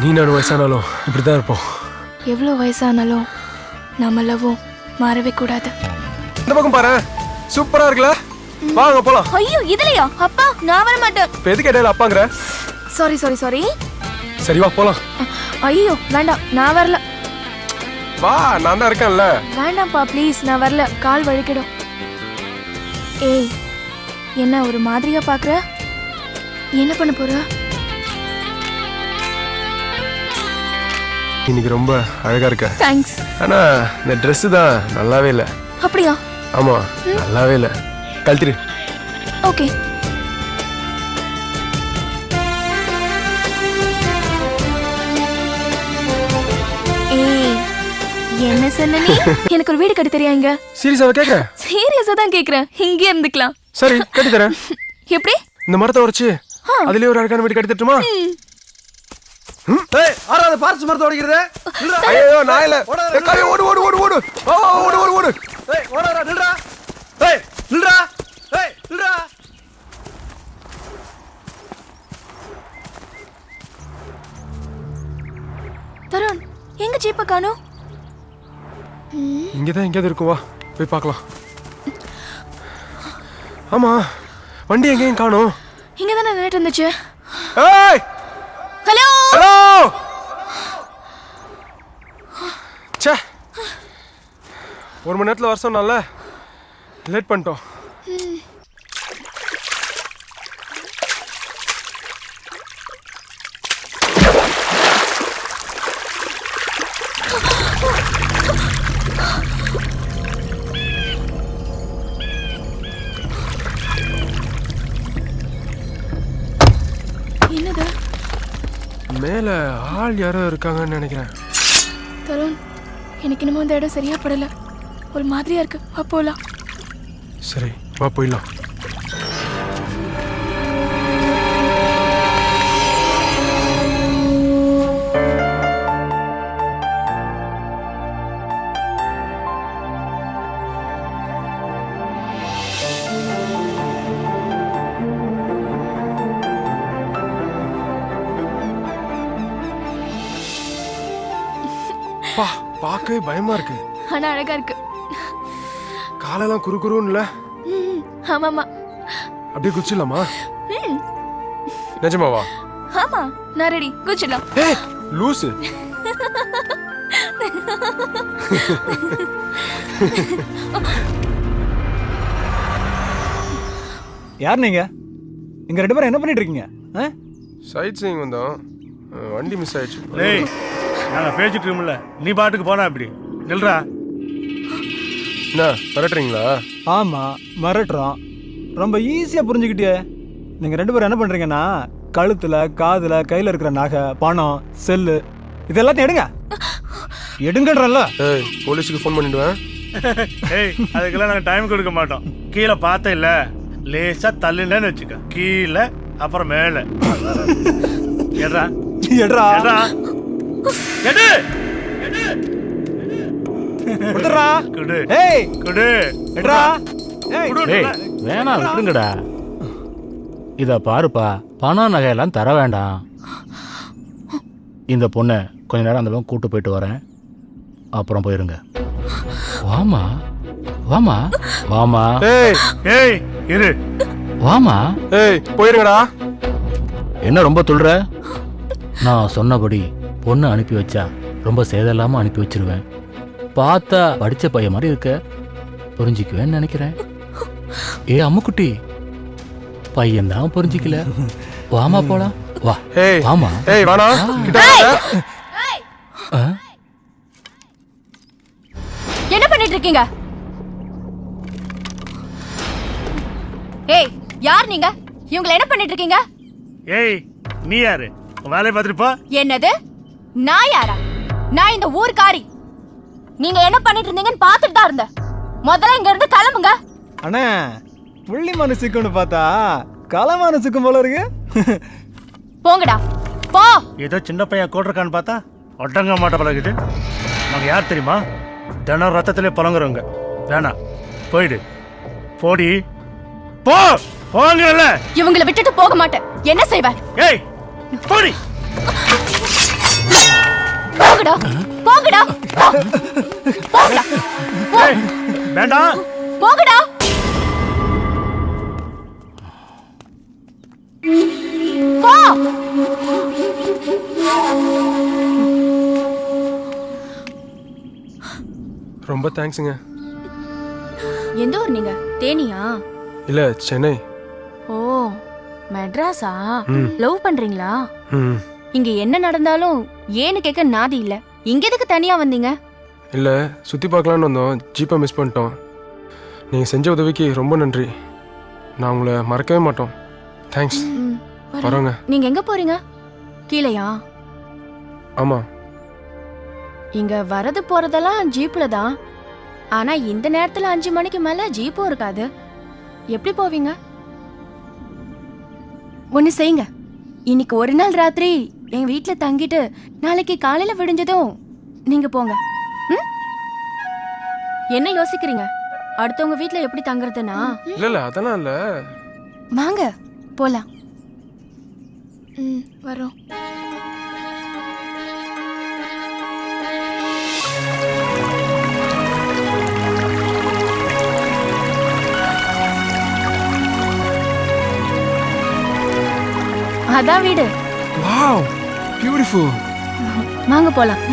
நீ நானும் வயசானாலும் இப்படிதான் இருப்போம். எவ்வளவு வயசானாலும் நம்ம லவ்வும் மாறவே கூடாது. இந்த பக்கம் பாரு, சூப்பரா இருக்குல்ல? வாங்க போலாம். ஐயோ, இதுலயா? அப்பா, நான் வர மாட்டேன். இப்ப எதுக்கு இடையில அப்பாங்கற? Sorry sorry sorry. சரி வா போலாம். ஐயோ வேண்டாம், நான் வரல. வா, நான் தான் இருக்கேன்ல. வேண்டாம்ப்பா ப்ளீஸ், நான் வரல, கால் வலிக்கிடும். ஏய், என்ன ஒரு மாதிரியா பாக்குற? என்ன பண்ண போற? இன்னைக்கு ரொம்ப அழகா இருக்க. தேங்க்ஸ். ஆனா இந்த Dress தான் நல்லாவே இல்ல. அப்படியா? ஆமா, நல்லாவே இல்ல. கழட்டிரு. ஓகே. ஏய், என்ன சொன்ன நீ? எனக்கு ஒரு வீடு கட்டி தரியா இங்க? சீரியஸாவா கேக்குற? சீரியஸா தான் கேக்குறேன். இங்கே இருந்துக்கலாம். சரி, கட்டி தரேன். எப்படி? இந்த மரத்தை உடைச்சு அதுலயே ஒரு அழகான வீடு கட்டி தட்டுமா? ஏய், ஆறாவது பார்ட்ஸ் மரத்தை ஓடிக்கிறது. ஐயோ, நான் இல்ல. ஏய், ஓடு ஓடு ஓடு ஓடு. ஓ, ஓடு ஓடு ஓடு. ஏய், ஓடறா, நில்றா. ஏய், நில்றா. ஏய், நில்றா. தருண், எங்க ஜீப்ப காணோம்? இங்கதான் எங்கேயாவது இருக்கும், வா போய் பார்க்கலாம். ஆமா, வண்டி எங்கேயும் காணோம். இங்க தானே நின்னுட்டு இருந்துச்சு. ஏய், ஹலோ ஹலோ. ச்சே, 1 மணி நேரத்துல வர சொன்னால லேட் பண்ணிட்டோம். என்னது? மேல ஆள் யாரோ இருக்காங்கன்னு நினைக்கிறேன். தருண், எனக்கு இன்னமும் இந்த இடம் சரியா படல, ஒரு மாதிரியா இருக்கு. வா போலாம். சரி, வா போயிடலாம். பார்க்கவே பயமா இருக்கு. ஆனா அழகா இருக்கு. காலெல்லாம் குறுகுறுன்னு இல்ல? ஆமாமா. அப்படியே குச்சிடலாமா? ம். நிஜமாவா? ஆமா, நான் ரெடி. குச்சிடலாம். ஏய் லூசு. யார் நீங்க? இங்க 2 பேரும் என்ன பண்ணிட்டு இருக்கீங்க? சைட் சீயிங் வந்தோம். வண்டி மிஸ் ஆயிடுச்சு. டேய் நாங்க பேசிட்டு இருக்கோம்ல, நீ பாட்டுக்கு போனா இப்படி நில்றா. என்ன மிரட்டுறீங்களா? ஆமா மிரட்டுறோம். ரொம்ப ஈஸியா புரிஞ்சுக்கிட்டியே. நீங்க 2 பேரும் என்ன பண்றீங்கன்னா கழுத்துல காதுல கையில இருக்கிற நகை பணம் செல்லு இது எல்லாத்தையும் எடுங்க. எடுங்கன்றல. ஏய் போலீஸுக்கு ஃபோன் பண்ணிடுவேன். ஏய் அதுக்கெல்லாம் நாங்க டைம் கொடுக்க மாட்டோம். கீழே பார்த்த இல்ல லேசா தள்ளுனேன்னு வச்சுக்க, கீழே அப்புறம் மேல. எட்ரா எடுறா எட்ரா எடு குடுறா. குடு ஏய் குடு எடுறா. ஏய் டேய் வேணாம் விட்டுருங்கடா. இத பாருப்பா, பணம் நகையெல்லாம் தர வேண்டாம். இந்த பொண்ணை கொஞ்ச நேரம் அந்த பக்கம் கூட்டு போயிட்டு வரேன், அப்புறம் போயிருங்க. வாமா வாமா வாமா. ஏய் ஏய் இரு. வாமா. ஏய் போயிருங்கடா. என்ன ரொம்ப துள்ளுற? நான் சொன்னபடி பொண்ணை அனுப்பி வச்சா ரொம்ப சேதம் அனுப்பி வச்சிருவேன். பார்த்தா படிச்ச பையன் மாதிரி இருக்க, புரிஞ்சிக்குவேன்னு நினைக்கிறேன். ஏ அம்முக்குட்டி, பையன் தான் புரிஞ்சிக்கல. வாமா போலாம். வா. ஏய் வாமா. ஏய் வாடா. கிட்ட வா. என்ன பண்ணிட்டு இருக்கீங்க? ஏய் யார் நீங்க? இவங்களை என்ன பண்ணிட்டு இருக்கீங்க? ஏய் நீ யாரு? வேலையை பார்த்துட்டு போ. என்னது? நான் யாரா? நான் இந்த ஊர்காரி. நீங்க என்ன பண்ணிட்டு இருந்தீங்கன்னு பார்த்துட்டு தான் இருந்தேன். முதல்ல இங்க இருந்து கிளம்புங்க. அண்ணே புள்ளி மனசுக்குன்னு பார்த்தா கலை மனசுக்கும் போல இருக்கு. போங்கடா போ. ஏதோ சின்ன பையன் கூட்டிருக்கான்னு பார்த்தா ஒட்டங்க மாட்ட பழகுது. நாங்கள் யார் தெரியுமா? தினம் ரத்தத்திலே பழங்குறவங்க. வேணாம் போயிடு. போடி போ. போங்கல. இவங்களை விட்டுட்டு போக மாட்டேன். என்ன செய்வேன்? ஏய் போடி. போங்கடா போங்கடா போங்கடா. ஏய் வேண்டாம். போங்கடா. போ. ரொம்ப தேங்க்ஸுங்க. எந்த ஊர் நீங்க? தேனியா? இல்ல சென்னை. ஓ மெட்ராஸா? ம். லவ் பண்றீங்களா? ம். இங்க என்ன நடந்தாலும் ஏன்னு கேட்க நாதி இல்ல. இங்க எதுக்கு தனியா வந்தீங்க? இல்ல சுத்தி பார்க்கலான்னு வந்தோம், ஜீப்பை மிஸ் பண்ணிட்டோம். நீங்க செஞ்ச உதவிக்கு ரொம்ப நன்றி. நான் உங்களை மறக்கவே மாட்டோம். தேங்க்ஸ். வரோங்க. நீங்க எங்க போறீங்க? கீழையா? ஆமா. இங்க வரது போறதெல்லாம் ஜீப்ல தான். ஆனா இந்த நேரத்துல 5 மணிக்கு மேல ஜீப்பும் இருக்காது. எப்படி போவீங்க? ஒண்ணு செய்யுங்க. இன்னைக்கு ஒரு நாள் ராத்திரி எங்க வீட்டுல தங்கிட்டு நாளைக்கு காலையில விடிஞ்சதும் நீங்க போங்க. என்ன யோசிக்கிறீங்க? அடுத்தவங்க வீட்டுல எப்படி தங்குறதுன்னா? இல்ல அதெல்லாம் இல்ல. வாங்க போலாம். வரோம். அதான் வீடு. Wow beautiful. வாங்க போலாம்.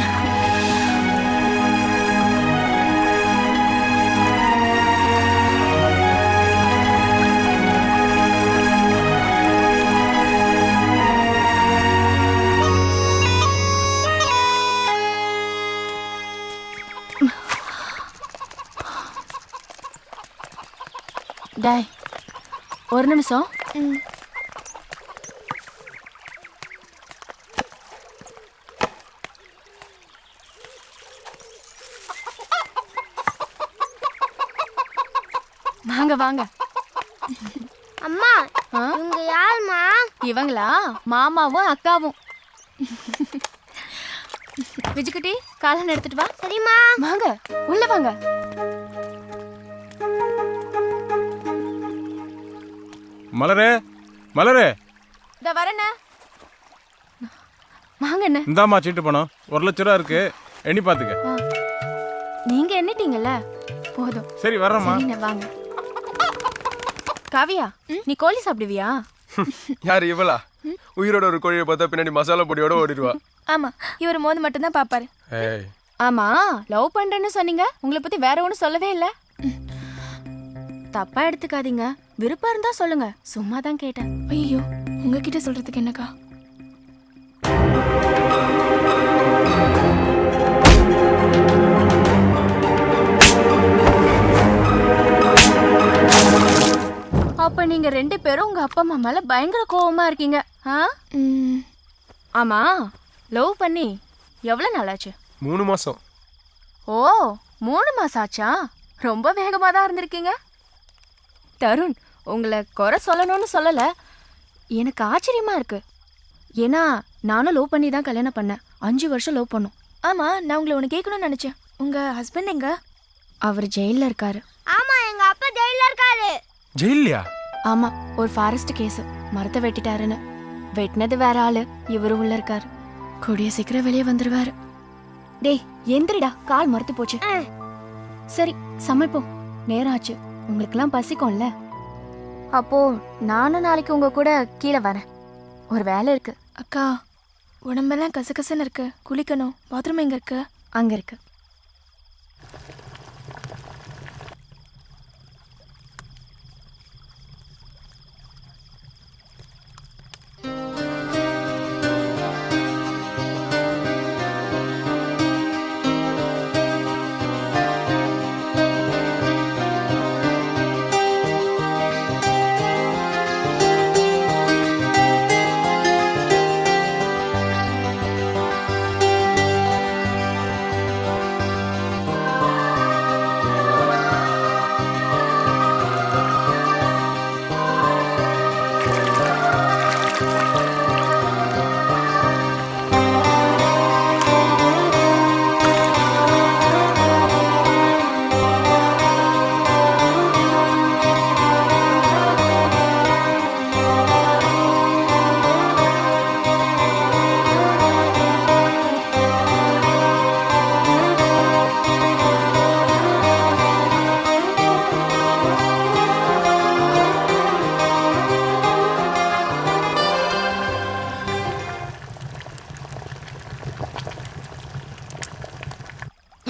டாய் ஒரு நிமிஷம். வாங்க வாங்க. அம்மா இவங்க யாருமா? இவங்களா? மாமாவும் அக்காவும். விஜுக்குட்டி காலன் எடுத்துட்டு வா. சரிம்மா. வாங்க உள்ள வாங்க. மலரே மலரே. இத வரேண்ணே. வாங்க அண்ணே. இந்தாம்மா சீட்டு பணம் 1 லட்ச ரூபா இருக்கு, எண்ணி பாத்துக்க. நீங்க எண்ணிட்டீங்கல்ல, போதும். சரி வர்றேம்மா. சரிண்ணே வாங்க. காவியா நீ கோழி சாப்பிடுவியா? யார் இவளா? உயிரோட ஒரு கோழியை பார்த்தா பின்னாடி மசாலா பொடியோட ஓடிடுவா. ஆமா, இவர் மோது மட்டும் தான் பாப்பாரு. ஏய், ஆமா, லவ் பண்றேன்னு சொன்னீங்க. உங்களை பத்தி வேற ஒன்றும் சொல்லவே இல்லை. தப்பா எடுத்துக்காதீங்க. விருப்பம் இருந்தா சொல்லுங்க. சும்மா தான் கேட்டேன். ஐயோ, உங்ககிட்ட சொல்றதுக்கு என்னக்கா? அப்ப நீங்க 2 பேரும் உங்க அப்பா அம்மா மேல பயங்கர கோவமா இருக்கீங்க. ஆமா, லவ் பண்ணி எவ்வளவு நாள் ஆச்சு? 3 மாசம். ஓ, 3 மாசம் ஆச்சா? ரொம்ப வேகமா தான் இருந்திருக்கீங்க. தருண், உங்களை குறை சொல்லணும்னு சொல்லல, எனக்கு ஆச்சரியமா இருக்கு. ஏன்னா நானும் லவ் பண்ணி தான் கல்யாணம் பண்ணேன். 5 வருஷம் லவ் பண்ணோம். ஆமா, நான் உங்களை ஒன்று கேட்கணும்னு நினைச்சேன். உங்க ஹஸ்பண்ட் எங்க? அவர் ஜெயில இருக்காரு. ஆமா, எங்க அப்பா ஜெயில இருக்காரு. ஜெயிலியா? ஆமா, ஒரு ஃபாரஸ்ட் கேஸ். மரத்தை வெட்டிட்டாருன்னு. வெட்டினது வேற ஆளு, இவரு உள்ள இருக்காரு. கூடிய சீக்கிரம் வெளியே வந்துருவாரு. டேய் எந்திரிடா, கால் மரத்து போச்சு. சரி சமைப்போம், நேரம் ஆச்சு. உங்களுக்கெல்லாம் பசிக்கும்ல. அப்போ நானும் நாளைக்கு உங்க கூட கீழே வரேன். ஒரு வேலை இருக்கு. அக்கா, உடம்பெல்லாம் கசகசன்னு இருக்கு. குளிக்கணும். பாத்ரூம் எங்க இருக்கு? அங்க இருக்கு.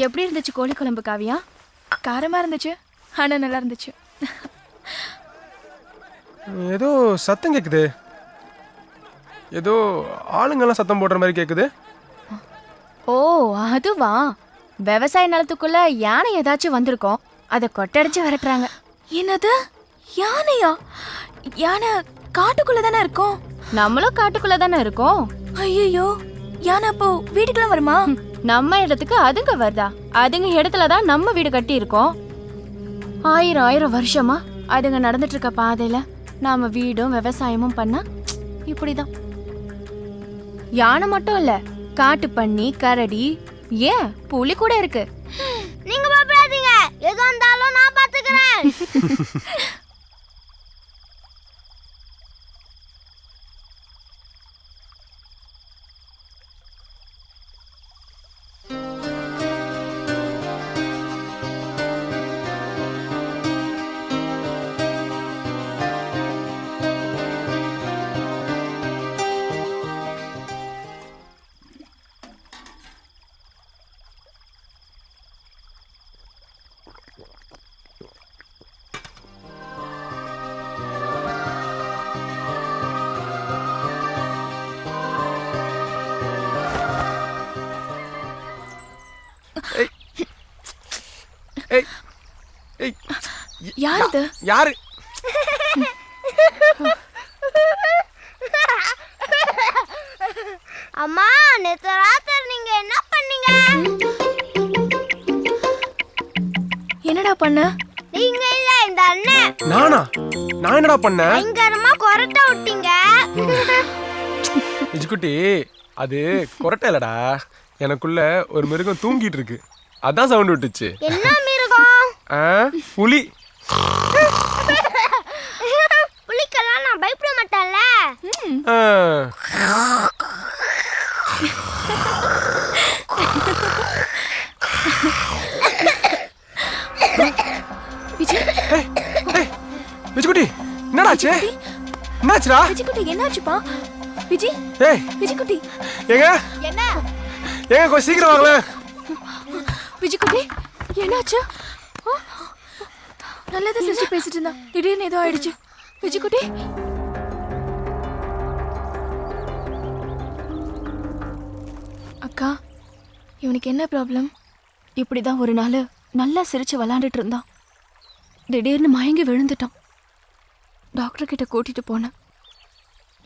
எப்படி இருந்துச்சு கோழி குழம்பு காவியா? காரமா இருந்துச்சு, ஆனா நல்லா இருந்துச்சு. ஏதோ சத்தம் கேக்குது. ஏதோ ஆளுங்கெல்லாம் சத்தம் போடுற மாதிரி கேக்குது. ஓ, அதுவா? விவசாய நிலத்துக்குள்ள யானை ஏதாச்சும் வந்திருக்கோம். அதை கொட்டடிச்சு விரட்டுறாங்க. என்னது, யானையா? யானை காட்டுக்குள்ள தானே இருக்கும். நம்மளும் காட்டுக்குள்ள தானே இருக்கோம். ஐயோ, யானை அப்போ வீட்டுக்குள்ள வருமா? நம்ம இடத்துக்கு அதுங்க வருதா? அதுங்க இடத்துலதான் நம்ம வீடு கட்டி இருக்கோம். 1000 வருஷமா அதுங்க நடந்துட்டு இருக்க பாதையில நாம வீடும் விவசாயமும் பண்ணா இப்படிதான். யானை மட்டும் இல்ல, காட்டு பன்னி, கரடி, ஏன் புலி கூட இருக்கு. நீங்க பயப்படாதீங்க, எது வந்தாலும் நான் பாத்துக்கிறேன். யாரு இது? யாரு? அம்மா, நேத்து ராத்திரி நீங்க என்ன பண்ணீங்க? என்னடா பண்ண? நீங்க இல்ல, இந்த அண்ணன். நானா? நான் என்னடா பண்ணேன்? பயங்கரமா கொரட்டை விட்டீங்க. இஜுக்குட்டி, அது கொரட்டை இல்லடா. எனக்குள்ள ஒரு மிருகம் தூங்கிட்டு இருக்கு, அதான் சவுண்ட் விட்டுச்சு. என்ன மிருகம்? புலி. புலிக்கெல்லாம் நான் பயப்பட மாட்டேன்ல. விஜய், விஜய்குட்டி, என்னாச்சு என்னாச்சுடா விஜிக்குட்டி என்னாச்சுப்பா விஜி ஏய் விஜிக்குட்டி ஏங்க என்ன ஏங்க கொஞ்சம் சீக்கிரம் வாங்களே விஜிக்குட்டி என்னாச்சு நல்லதா சிஸ்டர் பேசிட்டு இருந்தா திடீர்னு ஏதோ ஆயிடுச்சு விஜிக்குட்டி அக்கா இவனுக்கு என்ன ப்ராப்ளம் இப்படிதான் ஒரு நாள் நல்லா சிரிச்சு விளாண்டுட்டு இருந்தான். திடீர்னு மயங்கி விழுந்துட்டான். டாக்டர் கிட்ட கூட்டிட்டு போனேன்.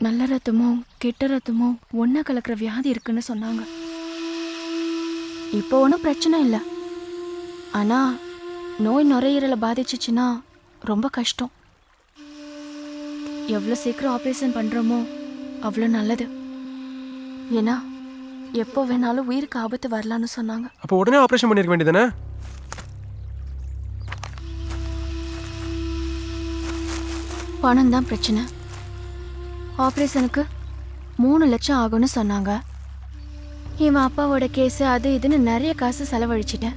நல்ல ரத்தமோ கெட்ட ரத்தமோ ஒன்னா கலக்கிற வியாதி இருக்குன்னு சொன்னாங்க. இப்போ ஒன்றும் பிரச்சனை இல்லை. ஆனா நோய் நுரையீரலை பாதிச்சிச்சுன்னா ரொம்ப கஷ்டம். எவ்வளோ சீக்கிரம் ஆப்ரேஷன் பண்றோமோ அவ்வளோ நல்லது. ஏன்னா எப்போ வேணாலும் உயிருக்கு ஆபத்து வரலான்னு சொன்னாங்க. அப்போ உடனே ஆபரேஷன் பண்ணிருக்க வேண்டியதானே? பணம் தான் பிரச்சனை. ஆப்ரேஷனுக்கு 3 லட்சம் ஆகும்னு சொன்னாங்க. இவன் அப்பாவோட கேஸ் அது இதுன்னு நிறைய காசு செலவழிச்சிட்டேன்.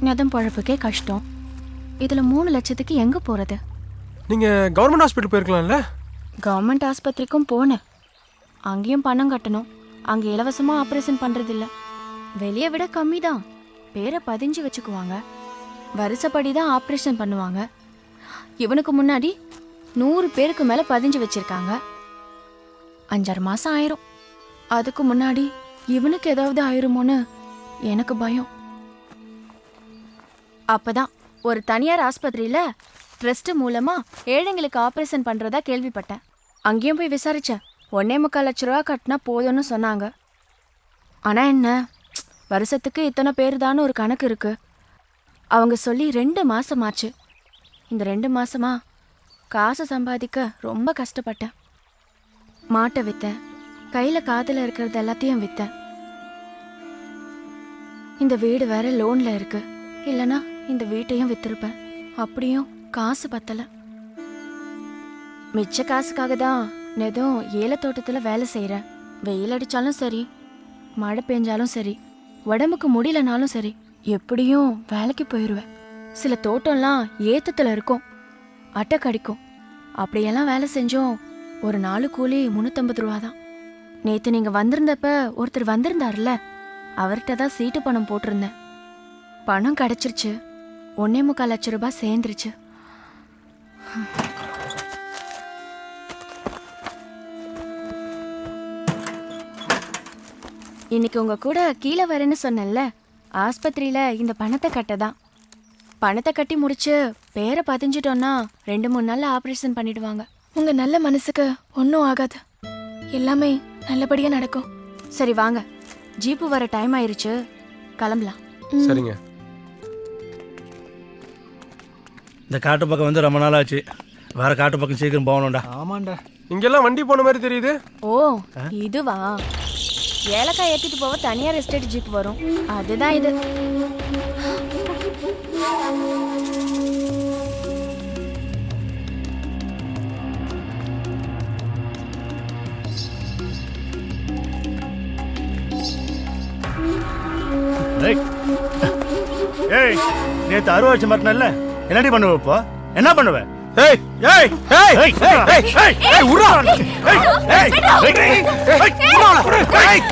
நெதம் பழப்புக்கே கஷ்டம். இதில் 3 லட்சத்துக்கு எங்கே போகிறது? நீங்கள் கவர்மெண்ட் ஹாஸ்பிட்டல் போயிருக்கலாம்ல? கவர்மெண்ட் ஆஸ்பத்திரிக்கும் போனேன். அங்கேயும் பணம் கட்டணும். அங்கே இலவசமாக ஆப்ரேஷன் பண்ணுறதில்ல. வெளியே விட கம்மி தான். பேரை பதிஞ்சு வச்சுக்குவாங்க. வருஷப்படி தான் ஆப்ரேஷன் பண்ணுவாங்க. இவனுக்கு முன்னாடி 100 பேருக்கு மேலே பதிஞ்சு வச்சிருக்காங்க. 5-6 மாதம் ஆயிரும். அதுக்கு முன்னாடி இவனுக்கு ஏதாவது ஆயிருமோன்னு எனக்கு பயம். அப்பதான் ஒரு தனியார் ஆஸ்பத்திரியில் ட்ரஸ்ட் மூலமாக ஏழைங்களுக்கு ஆப்ரேஷன் பண்ணுறதா கேள்விப்பட்டேன். அங்கேயும் போய் விசாரித்தேன். 1.25 லட்ச ரூபா கட்டினா போதும்னு சொன்னாங்க. ஆனால் என்ன, வருஷத்துக்கு இத்தனை பேர் தானே ஒரு கணக்கு இருக்கு. அவங்க சொல்லி 2 மாதம் ஆச்சு. இந்த 2 மாசமா காசு சம்பாதிக்க ரொம்ப கஷ்டப்பட்டேன். மாட்டை விற்றேன். கையில் காதில் இருக்கிறது எல்லாத்தையும் விற்றேன். இந்த வீடு வேற லோனில் இருக்கு. இல்லைனா இந்த வீட்டையும் விற்றுருப்பேன். அப்படியும் காசு பத்தலை. மிச்ச காசுக்காக தான் நெதும் ஏலத்தோட்டத்தில் வேலை செய்கிறேன். வெயில் அடித்தாலும் சரி, மழை பெஞ்சாலும் சரி, உடம்புக்கு முடியலனாலும் சரி, எப்படியும் வேலைக்கு போயிடுவேன். சில தோட்டம்லாம் ஏத்தத்தில் இருக்கும், அட்டை கடிக்கும். அப்படியெல்லாம் வேலை செஞ்சோம். ஒரு நாலு கூலி 350 ரூபா தான். நேற்று நீங்கள் வந்திருந்தப்ப ஒருத்தர் வந்திருந்தார்ல, அவர்கிட்ட தான் சீட்டு பணம் போட்டிருந்தேன். பணம் கிடச்சிருச்சு. 1.25 லட்ச ரூபாய் சேர்ந்துருச்சு. இன்னைக்கு உங்க கூட கீழே வரேன்னு சொன்னேன்ல, ஆஸ்பத்திரியில இந்த பணத்தை கட்டதான். பணத்தை கட்டி முடிச்சு பேரை பதிஞ்சிட்டோன்னா 2-3 நாள்ல ஆப்ரேஷன் பண்ணிடுவாங்க. உங்க நல்ல மனசுக்கு ஒன்றும் ஆகாது. எல்லாமே நல்லபடியா நடக்கும். சரி வாங்க, ஜீப்பு வர டைம் ஆயிருச்சு, கிளம்பலாம். சரிங்க. இந்த காட்டு பக்கம் வந்து ரொம்ப நாள் ஆச்சு. வேற காட்டு பக்கம் சீக்கிரம் போகணும்டா. ஆமாண்டா. இங்கெல்லாம் வண்டி போன மாதிரி தெரியுது. ஓ இதுவா? ஏலக்காய் ஏற்றிட்டு போக தனியார் எஸ்டேட் ஜீப் வரும், அதுதான் இது. ஏய், நேத்து அறுவை வச்சு மாட்டினல்ல, என்னடி பண்ணுவ இப்போ? என்ன பண்ணுவ? ஏய் ஏய் ஏய் ஏய் ஏய் ஏய் உர்ரா ஏய் ஏய் ஏய் உர்ரா ஏய்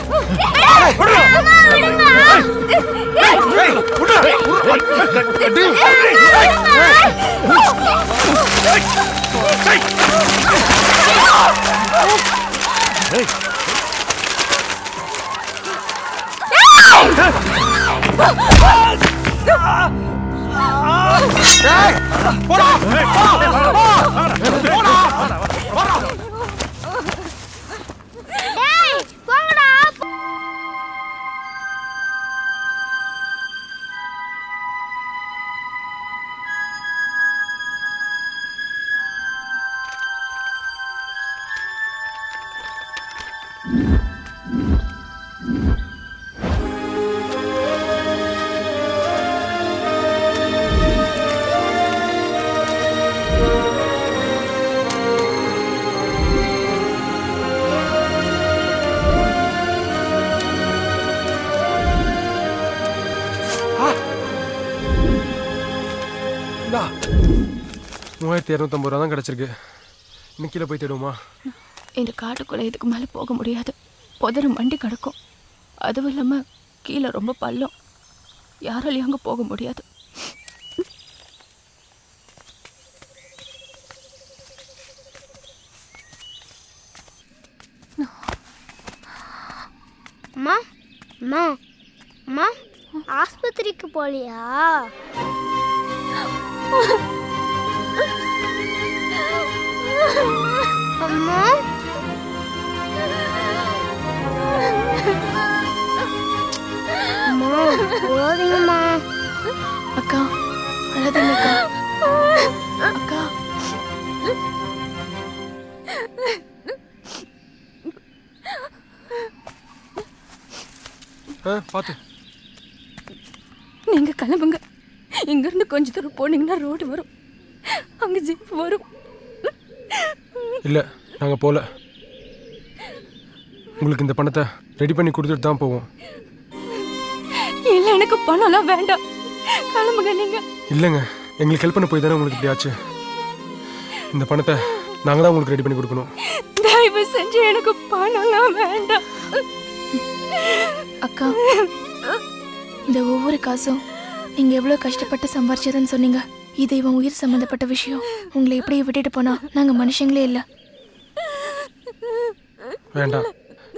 $3250 தான் கிடைச்சிருக்கு. இன்னும் கீழே போய் தேடுவோமா? இந்த காட்டுக்குள்ளே இதுக்கு மேலே போக முடியாது. புதரு மண்டி கிடக்கும். அதுவும் இல்லாமல் கீழே ரொம்ப பள்ளம். யாராலையும் அங்கே போக முடியாது. அம்மா அம்மா அம்மா ஆஸ்பத்திரிக்கு போலியா? அம்மா அம்மா ஓடுங்கம்மா. அக்கா அழாதீங்க அக்கா. அக்கா பார்த்து நீங்க கிளம்புங்க. இங்கிருந்து கொஞ்ச தூரம் போனீங்கன்னா ரோடு வரும். அங்க ஜீப் வரும். இல்லை, நாங்கள் போகல. உங்களுக்கு இந்த பணத்தை ரெடி பண்ணி கொடுத்துட்டு தான் போவோம். இல்லை, எனக்கு பணம்லாம் வேண்டாம். கிளம்புங்க நீங்க. இல்லைங்க, எங்களுக்கு ஹெல்ப் பண்ண போய் தானே உங்களுக்கு இப்படி ஆச்சு. இந்த பணத்தை நாங்கள் தான் உங்களுக்கு ரெடி பண்ணி கொடுக்கணும். தயவு செஞ்சு எனக்கு பணம்லாம் வேண்டாம். அக்கா, இந்த ஒவ்வொரு காசும் நீங்க எவ்வளவு கஷ்டப்பட்டு சம்பாரிச்சதுன்னு சொன்னீங்க. இது இவன் உயிர் சம்பந்தப்பட்ட விஷயம். உங்களை எப்படி விட்டுட்டு போனா நாங்க மனுஷங்களே இல்லை. வேண்டாம்,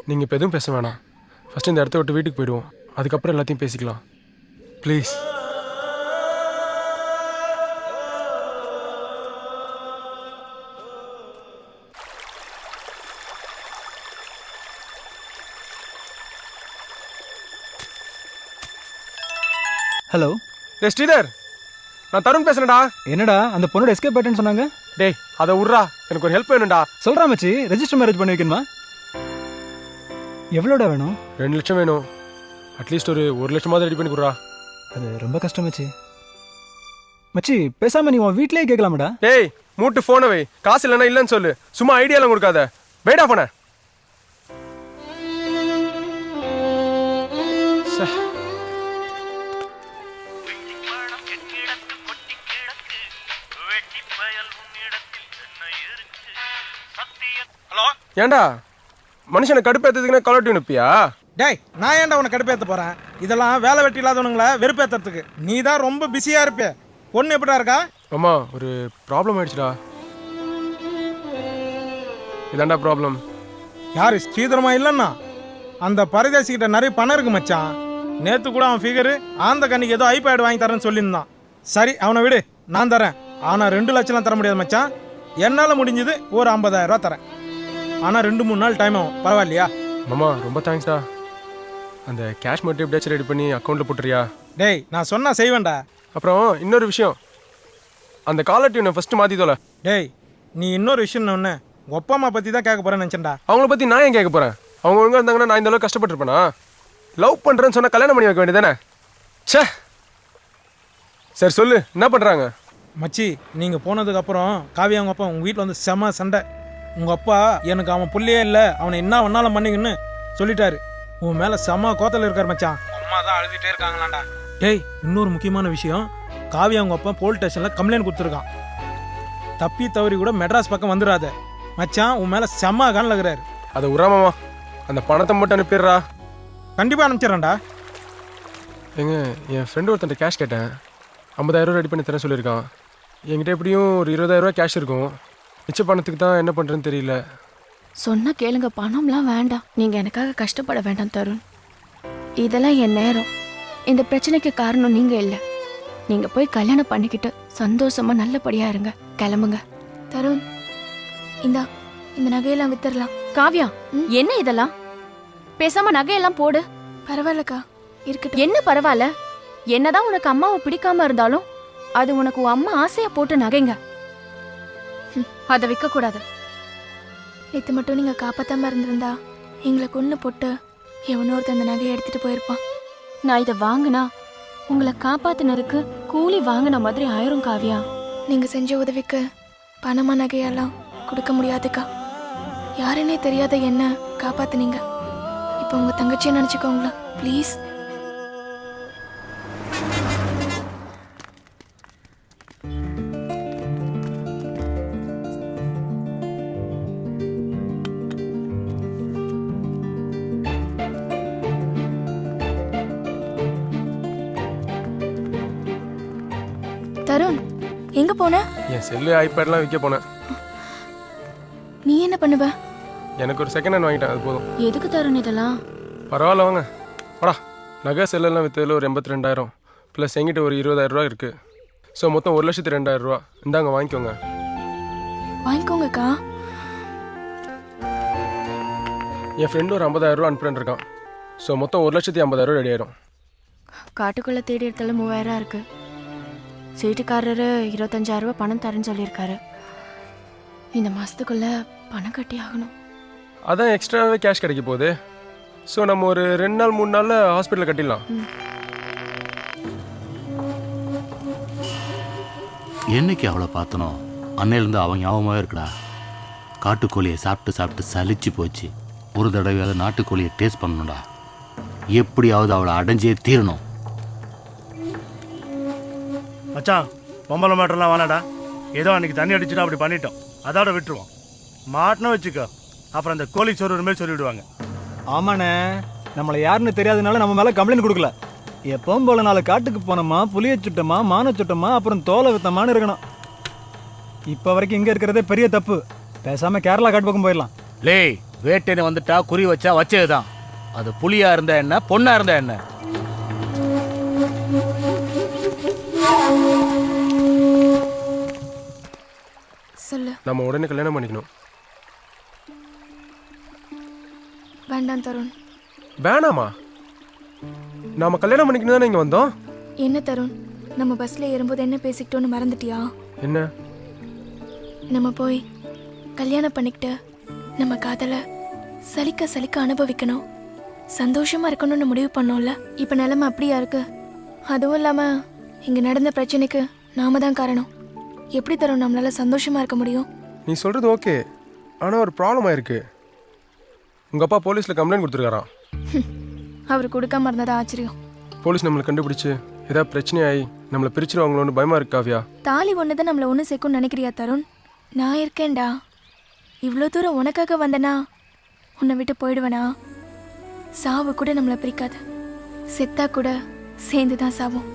நீங்கள் இப்போ எதுவும் பேச வேணாம். ஃபஸ்ட்டு இந்த இடத்த விட்டு வீட்டுக்கு போயிடுவோம். அதுக்கப்புறம் எல்லாத்தையும் பேசிக்கலாம். ப்ளீஸ். ஹலோ. ஸ்ரீதர், நான் தருண் பேசுறேன்டா. என்னடா அந்த பொண்ணோட எஸ்கேப் ஆயிட்டேன்னு சொன்னாங்க? டேய், அதை விட்றா, எனக்கு ஒரு ஹெல்ப் வேணும்டா. சொல்றா மச்சி, ரெஜிஸ்டர் மேரேஜ் பண்ணி வைக்கணுமா? எவ்வளோடா வேணும்? 2 லட்சம் வேணும். அட்லீஸ்ட் ஒரு 1 லட்சமாவது ரெடி பண்ணி கொடுறா. அது ரொம்ப கஷ்டம் மச்சி. மச்சி பேசாம நீ உன் வீட்லயே கேட்கலாமடா. டேய், மூட்டு ஃபோனை வை. காசு இல்லைன்னா இல்லைன்னு சொல்லு. சும்மா ஐடியாலாம் கொடுக்காத. வேடா போன. ஹலோ. ஏண்டா மனுஷனை கடுப்பேற்றதுக்குன்னு கலர் டியூன் இருப்பியா? டேய், நான் ஏன்டா உன்னை கடுப்பேற்ற போறேன்? இதெல்லாம் வேலை வெட்டி இல்லாதவனுங்கள வெறுப்பேற்றுறதுக்கு. நீ தான் ரொம்ப பிஸியா இருப்ப. பொண்ணு எப்படா இருக்கா? அம்மா, ஒரு ப்ராப்ளம் ஆயிடுச்சுடா. இதாண்டா ப்ராப்ளம். யாரு ஸ்ரீதரமா இல்லைன்னா? அந்த பரதேசிக்கிட்ட நிறைய பணம் இருக்கு மச்சான். நேற்று கூட அவன் ஃபிகரு ஆந்த கண்ணிக்கு ஏதோ ஐபேட் வாங்கி தரேன்னு சொல்லியிருந்தான். சரி, அவனை விடு, நான் தரேன். ஆனால் 2 லட்சம்லாம் தர முடியாது மச்சான். என்னால் முடிஞ்சது ஒரு 50,000 ரூபா தரேன். ஆனால் 2-3 நாள் டைம் ஆகும். பரவாயில்லையா? மாமா, ரொம்ப தேங்க்ஸ்டா. அந்த கேஷ் மட்டும் எப்படியாச்சும் ரெடி பண்ணி அக்கௌண்ட்டில் போட்டுறியா? டேய், நான் சொன்னா செய்வேன்டா. அப்புறம் இன்னொரு விஷயம், அந்த காலர் டியூனை ஃபஸ்ட்டு மாற்றிதோல. டேய், நீ இன்னொரு விஷயம் ஒன்று உங்கள் அப்பா அம்மா பற்றி தான் கேட்க போகிறேன்னு நினச்சேன்டா. அவங்கள பற்றி நான் ஏன் கேட்க போகிறேன்? அவங்க ஒழுங்காக இருந்தாங்கன்னா நான் இந்த அளவுக்கு கஷ்டப்பட்டுருப்பேனா? லவ் பண்ணுறேன்னு சொன்னால் கல்யாணம் பண்ணி வைக்க வேண்டியதானே? சே. சரி சொல்லு, என்ன பண்ணுறாங்க? மச்சி, நீங்கள் போனதுக்கப்புறம் காவி அவங்க அப்பா உங்கள் வீட்டில் வந்து செம சண்டை. உங்கள் அப்பா எனக்கு அவன் புள்ளையே இல்லை, அவனை என்ன வேணாலும் பண்ணிங்கன்னு சொல்லிட்டாரு. உன் மேலே செம கோத்தல் இருக்கார் மச்சான். அம்மா தான் அழுதுகிட்டே இருக்காங்களாண்டா. டேய், இன்னொரு முக்கியமான விஷயம், காவி அவங்க அப்பா போலீஸ் ஸ்டேஷனில் கம்ப்ளைண்ட் கொடுத்துருக்கான். தப்பி தவறி கூட மெட்ராஸ் பக்கம் வந்துடாத மச்சான். உன் மேலே செம்ம கண்ணில் இருக்கிறாரு. அதை உராமாமா, அந்த பணத்தை மட்டும் அனுப்பிடுறா. கண்டிப்பாக அனுப்பிச்சிடறேன்டா. ஏங்க, என் ஃப்ரெண்டு ஒருத்தன் கேஷ் கேட்டேன். 50,000 ரூபா ரெடி பண்ணி தரேன் சொல்லியிருக்கான். என்கிட்ட எப்படியும் ஒரு 20,000 ரூபா கேஷ் இருக்கும். மிச்ச பணத்துக்கு தான் என்ன பண்ணுறேன்னு தெரியல. சொன்ன கேளுங்க, பணம்லாம் வேண்டாம். நீங்க எனக்காக கஷ்டப்பட வேண்டாம் தருண். இதெல்லாம் என் நேரம். இந்த பிரச்சனைக்கு காரணம் நீங்க இல்லை. நீங்க போய் கல்யாணம் பண்ணிக்கிட்டு சந்தோஷமா நல்லபடியா இருங்க. கிளம்புங்க. தருண், இந்த நகையெல்லாம் வித்துடலாம். காவ்யா, என்ன இதெல்லாம்? பேசாம நகையெல்லாம் போடு. பரவாயில்லக்கா, இருக்கட்டும். என்ன பரவாயில்ல? என்னதான் உனக்கு அம்மாவை பிடிக்காம இருந்தாலும் அது உனக்கு உன் அம்மா ஆசையா போட்டு நகைங்க. அதை விற்க கூடாது. நேற்று மட்டும் நீங்க காப்பாத்தாம இருந்திருந்தா எங்களை கொன்னு போட்டு எவனோ ஒருத்தன் அந்த நகையை எடுத்துட்டு போயிருப்பான். நான் இதை வாங்கினா உங்களை காப்பாத்தினருக்கு கூலி வாங்கின மாதிரி ஆயிரும் காவ்யா. நீங்க செஞ்ச உதவிக்கு பணமா நகையெல்லாம் கொடுக்க முடியாதுக்கா. யாருன்னே தெரியாத என்ன காப்பாத்துனீங்க. இப்போ உங்க தங்கச்சியை நினைச்சுக்கோங்களா ப்ளீஸ். தருண் எங்க போன? என் செல்லு ஐபேட்லாம் விற்க போனேன். நீ என்ன பண்ணுவ? எனக்கு ஒரு செகண்ட் ஹேண்ட் வாங்கிட்டேன், அது போதும். எதுக்கு தருண் இதெல்லாம்? பரவாயில்ல வாங்க வாடா. நகை செல்லெல்லாம் விற்றதில் ஒரு 82,000 ப்ளஸ் எங்கிட்ட ஒரு 20,000 ரூபா இருக்குது. ஸோ மொத்தம் 1,02,000 ரூபா. இந்தாங்க வாங்கிக்கோங்க. வாங்கிக்கோங்கக்கா. என் ஃப்ரெண்டு ஒரு 50,000 ரூபா அனுப்புறேன் இருக்கான். ஸோ மொத்தம் 1,50,000 ரெடி ஆயிரும். காட்டுக்குள்ள தேடி இடத்துல 3,000 இருக்கு. சீட்டுக்காரரு 25,000 ரூபாய் பணம் தரேன்னு சொல்லியிருக்காரு. இந்த மாசத்துக்குள்ள பணம் கட்டி ஆகணும். அதான் எக்ஸ்ட்ராவே கேஷ் கிடைக்க போகுது. ஸோ நம்ம ஒரு 2 நாள் 3 நாளில் ஹாஸ்பிட்டலில் கட்டிடலாம். என்னைக்கு அவளை பார்த்தனோ அன்னையிலேருந்து அவன் ஞாபகமாகவே இருக்குடா. காட்டுக்கோழியை சாப்பிட்டு சாப்பிட்டு சலிச்சு போச்சு. ஒரு தடவையாவது நாட்டுக்கோழியை டேஸ்ட் பண்ணணும்டா. எப்படியாவது அவளை அடைஞ்சே தீரணும். மச்சான் பொம்பளை மாட்டெல்லாம் வேணாடா. ஏதோ அன்னைக்கு தண்ணி அடிச்சுட்டு அப்படி பண்ணிட்டோம், அதோட விட்டுருவோம். மாட்டினா வச்சுக்கோ, அப்புறம் அந்த கோழி சோறு மாதிரி சொல்லிவிடுவாங்க. ஆமாண்ணே, நம்மளை யாருன்னு தெரியாதனால நம்ம மேலே கம்ப்ளைண்ட் கொடுக்கல. எப்பவும் போல 4 காட்டுக்கு போனோமா, புளிய சுட்டோமா, மான சுட்டோமா, அப்புறம் தோலை வித்தமானு இருக்கணும். இப்போ வரைக்கும் இங்கே இருக்கிறதே பெரிய தப்பு. பேசாமல் கேரளா காட்டு பக்கம் போயிடலாம். லேய், வேட்டைன்னு வந்துட்டா குறி வச்சா வச்சதுதான். அது புலியா இருந்தா என்ன, பொண்ணா இருந்தா என்ன? சொல்லு. நம்ம உடனே கல்யாணம் பண்ணிக்கணும். வேண்டாம் தருண். வேணாமா? நாம கல்யாணம் பண்ணிக்கணும் தானே இங்கே வந்தோம். என்ன தருண், நம்ம பஸ்ல ஏறும்போது என்ன பேசிக்கிட்டோன்னு மறந்துட்டியா? என்ன? நம்ம போய் கல்யாணம் பண்ணிக்கிட்டு நம்ம காதலை சலிக்க சலிக்க அனுபவிக்கணும், சந்தோஷமா இருக்கணும்னு முடிவு பண்ணோம்ல. இப்ப நிலைமை அப்படியா இருக்கு? அதுவும் இல்லாம இங்க நடந்த பிரச்சனைக்கு நாம தான் காரணம். எப்படி தரும் நம்மளால சந்தோஷமா இருக்க முடியும்? நீ சொல்றது ஓகே, ஆனால் ஒரு ப்ராப்ளம் ஆயிருக்கு. உங்கள் அப்பா போலீஸில் கம்ப்ளைண்ட் கொடுத்துருக்காராம். அவர் கொடுக்காம இருந்ததா ஆச்சரியம். போலீஸ் நம்மளை கண்டுபிடிச்சு ஏதாவது பிரச்சனையாகி நம்மளை பிரிச்சிருவாங்களோன்னு பயமா இருக்கு காவ்யா. தாலி ஒன்று நம்மளை ஒன்று சேர்க்கும்னு நினைக்கிறியா தருண்? நான் இருக்கேன்டா. இவ்வளோ தூரம் உனக்காக வந்தனா உன்னை விட்டு போயிடுவேனா? சாவு கூட நம்மளை பிரிக்காது. செத்தா கூட சேர்ந்து தான் சாவும்.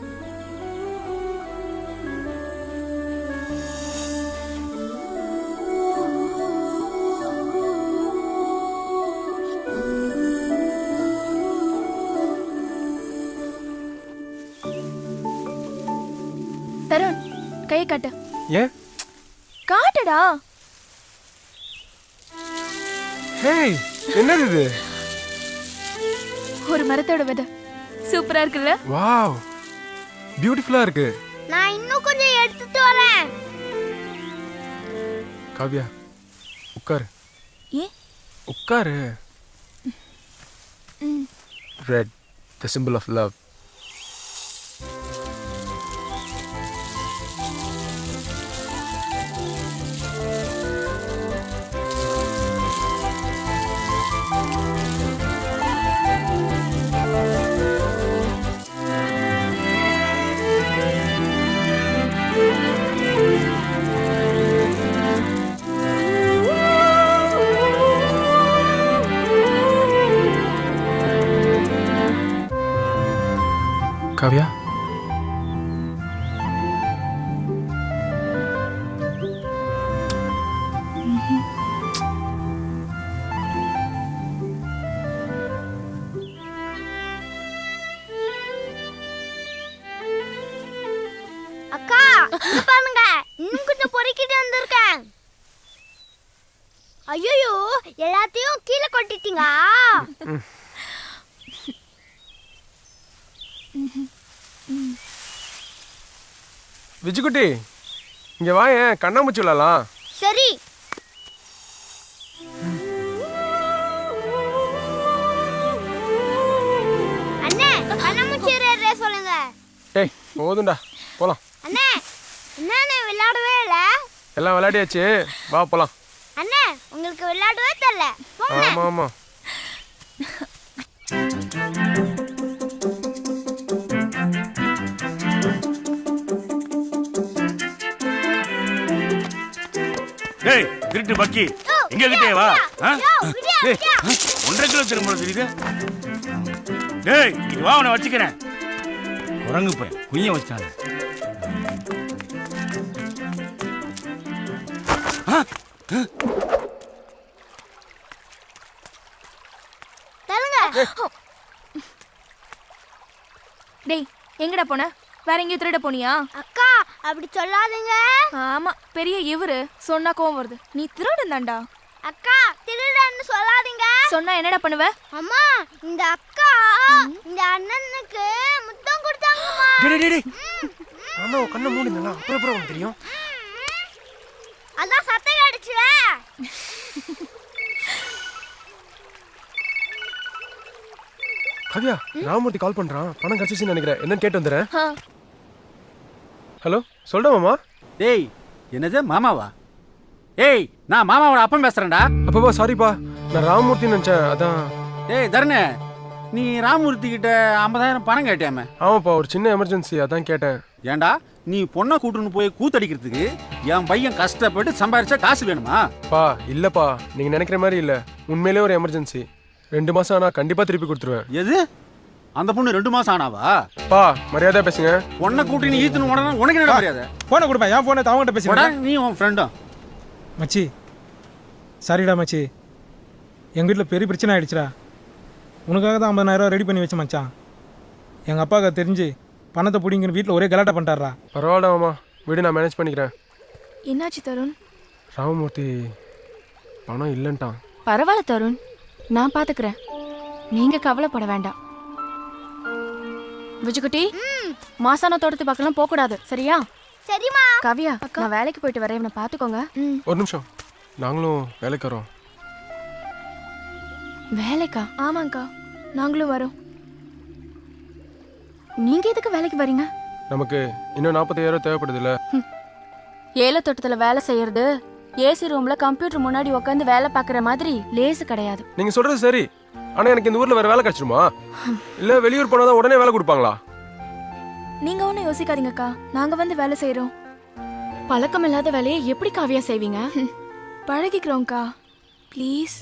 தருண், கையை காட்டு. ஏன்? காட்டுடா. ஹேய், என்னது இது? ஒரு மரத்தோட விதை. சூப்பரா இருக்குல்ல? வாவ், பியூட்டிஃபுல்லா இருக்கு. நான் இன்னும் கொஞ்சம் எடுத்துட்டு வரேன். காவ்யா, உட்காரு. ஏ? உட்காரு. Red, the symbol of love. Kavya, அக்கா பாருங்க, இன்னும் கொஞ்சம் பொறுக்கிட்டு வந்திருக்கேன். ஐயோ, எல்லாத்தையும் கீழே கொட்டிட்டீங்க. விஜுக்குட்டி, இங்க வாயேன், கண்ணாமூச்சி விளையாடலாம். சரி. அண்ணே, கண்ணாமூச்சி சொல்லுங்க. ஏய், போதும்டா, போலாம். அண்ணே, என்னண்ணே விளையாடவே இல்ல? எல்லாம் விளையாடியாச்சு, வா போலாம். அண்ணே, உங்களுக்கு விளையாடவே தெரியல. ஆமா ஆமா. டேய், திருட்டு பக்கி, எங்க கிட்டே வா. டேய், 1.5 கிலோ திரும்ப தெரியுது. டேய், இது வா, உன்னை வச்சுக்கிறேன். குரங்கு போய் குய்ய வச்சாங்க. டேய் எங்கடா போன? வேற எங்கேயும் திருட போனியா? அக்கா அப்படி சொல்லாதீங்க. ஆமா, பெரிய இவரு சொன்னா கோவம் வருது. நீ திருடன் தான்டா. அக்கா திருடன்னு சொல்லாதீங்க. சொன்னா என்னடா பண்ணுவ? அம்மா இந்த அக்கா இந்த அண்ணனுக்கு முத்தம் கொடுத்தாங்கம்மா. டேய் டேய் டேய். ஆமா கண்ணை மூடுங்க. அப்புறம் உனக்கு தெரியும். அதான் சத்தம் அடிச்சுல. கவ்யா, ராமமூர்த்தி கால் பண்றான். பணம் கிடைச்சிச்சுன்னு நினைக்கிறேன். என்னன்னு கேட்டு வந்துறேன். ஹலோ, சொல்டா மாமா. டேய், என்னது மாமாவா? ஏய், நான் மாமாவோட அப்பன் பேசுறேன்டா. அப்பப்பா சாரிப்பா, நான் ராமமூர்த்தி நினைச்சேன். அதான். டேய் தர்ணே, நீ ராமமூர்த்தி கிட்ட 50,000 பணம் கேட்டியாமே? ஆமாப்பா, ஒரு சின்ன எமர்ஜென்சி, அதான் கேட்டேன். ஏண்டா நீ பொண்ணை கூட்டுன்னு போய் கூத்தடிக்கிறதுக்கு என் பையன் கஷ்டப்பட்டு சம்பாரிச்சா காசு வேணுமா? பா இல்லப்பா, நீங்க நினைக்கிற மாதிரி இல்ல. உண்மையிலே ஒரு எமர்ஜென்சி. 2 மாசம் ஆனா கண்டிப்பா திருப்பி கொடுத்துருவேன். எது? அந்த பொண்ணு 2 மாசம் ஆனாவா? பா மரியாதை பேசுங்க. பொண்ணை கூட்டி நீ ஈத்துன்னு உடனே உனக்கு என்ன மரியாதை? போனை கொடுப்பேன். என் போனை அவங்ககிட்ட பேசுறேன். நீ உன் ஃப்ரெண்டும். மச்சி சாரிடா மச்சி, எங்கள் வீட்டில் பெரிய பிரச்சனை ஆயிடுச்சுடா. உனக்காக தான் 50,000 ரெடி பண்ணி வச்ச மச்சான். எங்கள் அப்பாவுக்கு தெரிஞ்சு பணத்தை பிடிங்கன்னு வீட்டில் ஒரே கலாட்டா பண்ணிட்டாரா. பரவாயில்ல மாமா, வீடு நான் மேனேஜ் பண்ணிக்கிறேன். என்னாச்சு தருண்? ராமமூர்த்தி பணம் இல்லைன்ட்டான். பரவாயில்ல தருண், நான் பாத்துக்கிறேன். நீங்க கவலைப்பட வேண்டாம். விஜுகுட்டி, மாசான தோட்டத்து பக்கம் போக கூடாது, சரியா? சரிமா. கவ்யா, நான் வேலைக்கு போயிட்டு வரேன். இவனை பாத்துக்கோங்க. ஒரு நிமிஷம், நாங்களும் வேலைக்கு வரோம். வேலைக்கா? ஆமாங்கக்கா, நாங்களும் வரோம். நீங்க எதுக்கு வேலைக்கு வரீங்க? நமக்கு இன்னும் 40,000 தேவைப்படுது இல்ல? ஏல தோட்டத்துல வேலை செய்யறது ஏசி ரூம்ல கம்ப்யூட்டர் முன்னாடி உட்காந்து வேலை பாக்குற மாதிரி லேசு கிடையாது. நீங்க சொல்றது சரி, ஆனா எனக்கு இந்த ஊர்ல வேற வேலை கிடைச்சிருமா? இல்ல வெளியூர் போனாதான் உடனே வேலை கொடுப்பாங்களா? நீங்க ஒன்றும் யோசிக்காதீங்கக்கா, நாங்க வந்து வேலை செய்யறோம். பழக்கம் இல்லாத வேலையை எப்படி காவியா செய்வீங்க? பழகிக்கிறோம்க்கா, ப்ளீஸ்.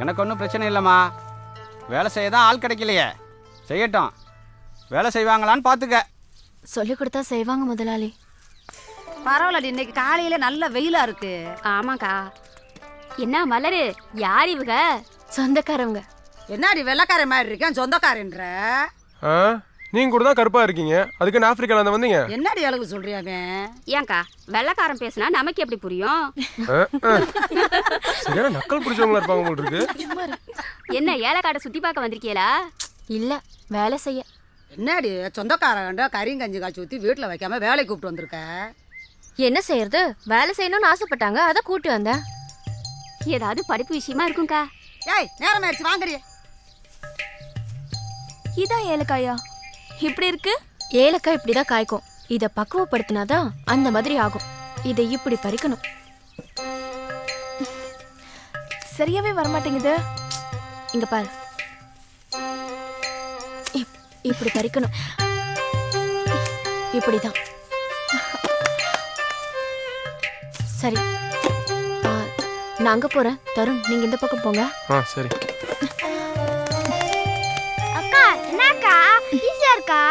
எனக்கு ஒன்றும் பிரச்சனை இல்லைம்மா. வேலை செய்ய தான் ஆள் கிடைக்கலையே, செய்யட்டும். வேலை செய்வாங்களான்னு பார்த்துக்க. சொல்லி கொடுத்தா செய்வாங்க முதலாளி. பரவாயில்ல, இன்னைக்கு காலையில நல்ல வெயிலா இருக்கு. ஆமாக்கா. என்ன மலரு, யார் இவங்க? சொந்தக்காரவங்க. என்னடி வெள்ளக்கார மாதிரி இருக்கேன் சொந்தக்காரன்ற? நீங்க கூட தான் கருப்பா இருக்கீங்க, அதுக்கு நான் ஆப்பிரிக்கால இருந்து வந்தீங்க. என்னடி அளவு சொல்றியாங்க? ஏன்க்கா வெள்ளக்காரன் பேசினா நமக்கு எப்படி புரியும்? சரியான நக்கல் பிடிச்சவங்களா இருப்பாங்க உங்களுக்கு. என்ன ஏலக்காடை சுத்தி பார்க்க வந்திருக்கீங்களா? இல்ல, வேலை செய்ய. என்னடி சொந்தக்காரங்க கறிங்கஞ்சி காய்ச்சி ஊற்றி வீட்டில் வைக்காம வேலைக்கு கூப்பிட்டு வந்திருக்க? என்ன செய்யறது, வேலை செய்யணும்னு ஆசைப்பட்டாங்க, அதை கூட்டி வந்தேன். ஏதாவது படிப்பு விஷயமா இருக்கும்க்கா. ஏய் நேரம் ஆயிடுச்சு, வாங்கடி. இதான் ஏலக்காயா? இப்படி இருக்கு? ஏலக்காய் இப்படிதான் காய்க்கும். இதை பக்குவப்படுத்தினாதான் அந்த மாதிரி ஆகும். இதை இப்படி பறிக்கணும். சரியாவே வரமாட்டேங்குது. இங்க பாரு, இப்படி பறிக்கணும். இப்படிதான். சரி, நான் அங்க போறேன். தருண், நீங்க இந்த பக்கம் போங்க. சரி. அக்கா என்னக்கா ஈஸியா இருக்கா?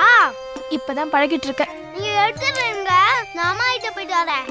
இப்பதான் பழகிட்டு இருக்க. நீங்க எடுத்து வைங்க, நான் அம்மா கிட்ட போயிட்டு வரேன்.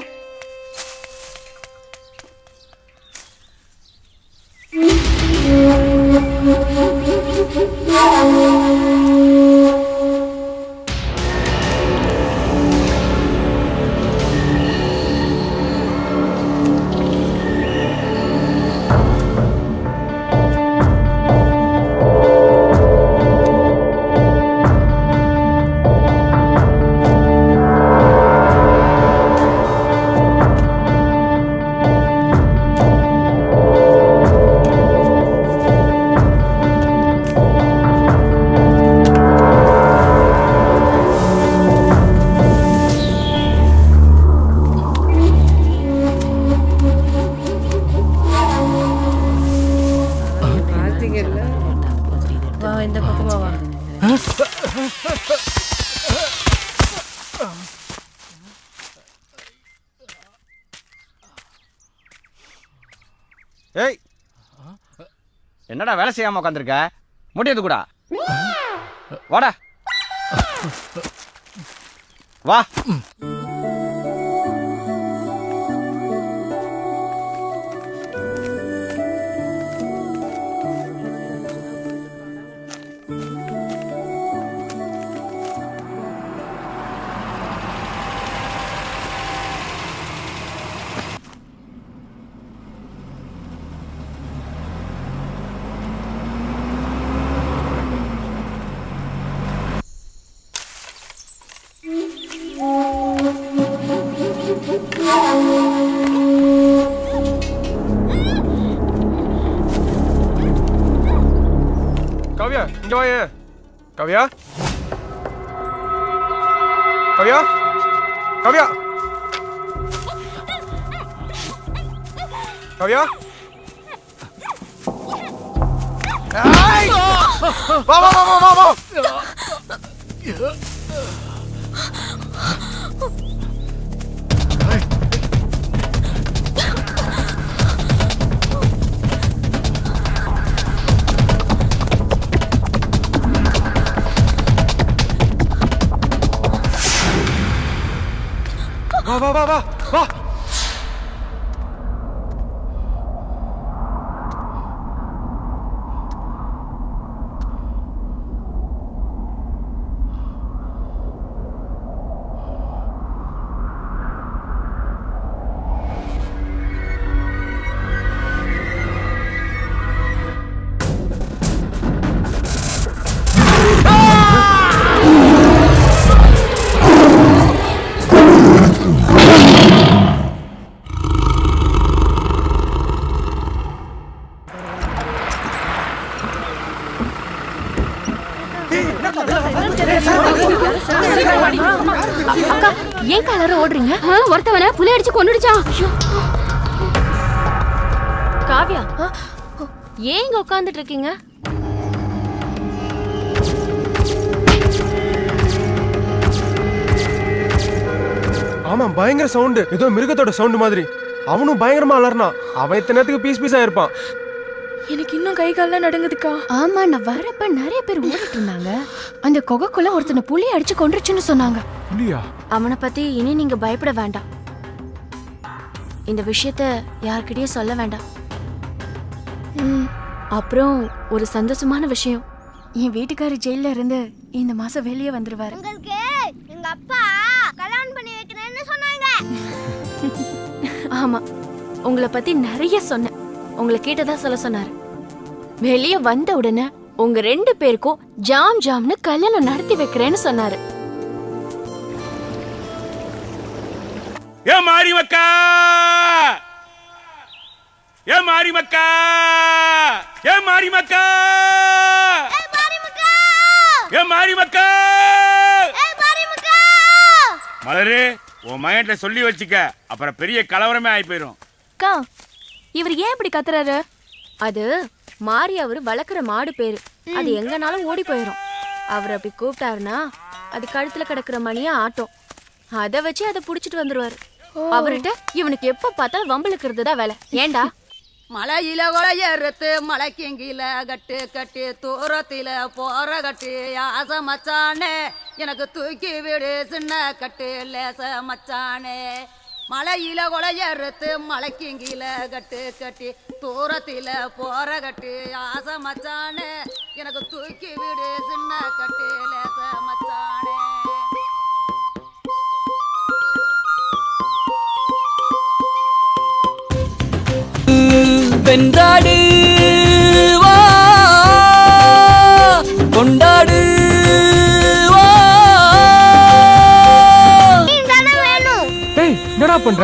இந்த பக்கமா வா. ஏய், என்னடா வேலை செய்யாம உட்காந்துருக்க? முடியாது கூட வாடா வா. இங்க வாயே. காவியா காவியா காவியா காவியா ஏய்! வா வா வா வா வா. வா வா வா வா வா. அக்கா ஏன் கலர ஓடுறீங்க? ஒருத்தவன புலி அடிச்சு கொன்னுடுச்சான். காவ்யா ஏன் இங்க உட்கார்ந்துட்டு இருக்கீங்க? ஆமா பயங்கர சவுண்ட், ஏதோ மிருகத்தோட சவுண்ட் மாதிரி. அவனும் பயங்கரமா அலர்னான். அவன் இத்தனை நேரத்துக்கு பீஸ் பீஸா இருப்பான். எனக்கு இன்னும் கை கால்லாம் நடுங்குதுக்கா. ஆமா நான் வரப்ப நிறைய பேர் ஓடிட்டு இருந்தாங்க. அந்த கொகைக்குள்ள ஒருத்தனை புலி அடிச்சு கொன்றுச்சுன்னு சொன்னாங்க. புலியா? அவனை பத்தி இனி நீங்க பயப்பட வேண்டாம். இந்த விஷயத்த யார்கிட்டயும் சொல்ல வேண்டாம். அப்புறம் ஒரு சந்தோஷமான விஷயம், என் வீட்டுக்காரர் ஜெயில இருந்து இந்த மாசம் வெளியே வந்துருவாரு. உங்களுக்கு எங்க அப்பா கல்யாணம் பண்ணி வைக்கிறேன்னு சொன்னாங்க. ஆமா உங்களை பத்தி நிறைய சொன்னேன். உங்களை கேட்டதா சொல்ல சொன்னாரு. வெளியே வந்த உடனே உங்க 2 பேருக்கும் ஜாம் ஜாம்னு கல்யாணம் நடத்தி வைக்கிறேன்னு சொன்னாரு. ஏ மாரி மக்கா, ஏ மாரி மக்கா, ஏ மாரி மக்கா, ஏ மாரி மக்கா, மலரு உன் மகன்கிட்ட சொல்லி வச்சுக்க, அப்புறம் பெரிய கலவரமே ஆகி போயிடும். அக்கா இவர் ஏன் இப்படி கத்துறாரு? அது மாறி அவரு வளர்க்குற மாடு பேரு. அது எங்கனாலும் ஓடி போயிடும். அவர் அப்படி கூப்பிட்டாருன்னா அது கழுத்துல கிடக்குற மணியா ஆட்டம். அதை வச்சு அதை புடிச்சிட்டு வந்துருவாரு. அவர்கிட்ட இவனுக்கு எப்ப பார்த்தாலும் வம்பளுக்குறது தான் வேலை. ஏண்டா மலையில கொலையறுத்து மலைக்கிங்கில கட்டு கட்டி தூரத்தில போற கட்டு ஆசை மச்சானே எனக்கு தூக்கி விடு சின்ன கட்டு லேச மச்சானே. மலையில கொலையறுத்து மலைக்கிங்கில கட்டு கட்டி தூரத்தில போற கட்டு ஆசை மச்சானே எனக்கு தூக்கி விடு சின்ன கட்டு லேச மச்சானே. வென்றாடு வா கொண்டாடு வா. டேய் என்னடா பண்ற?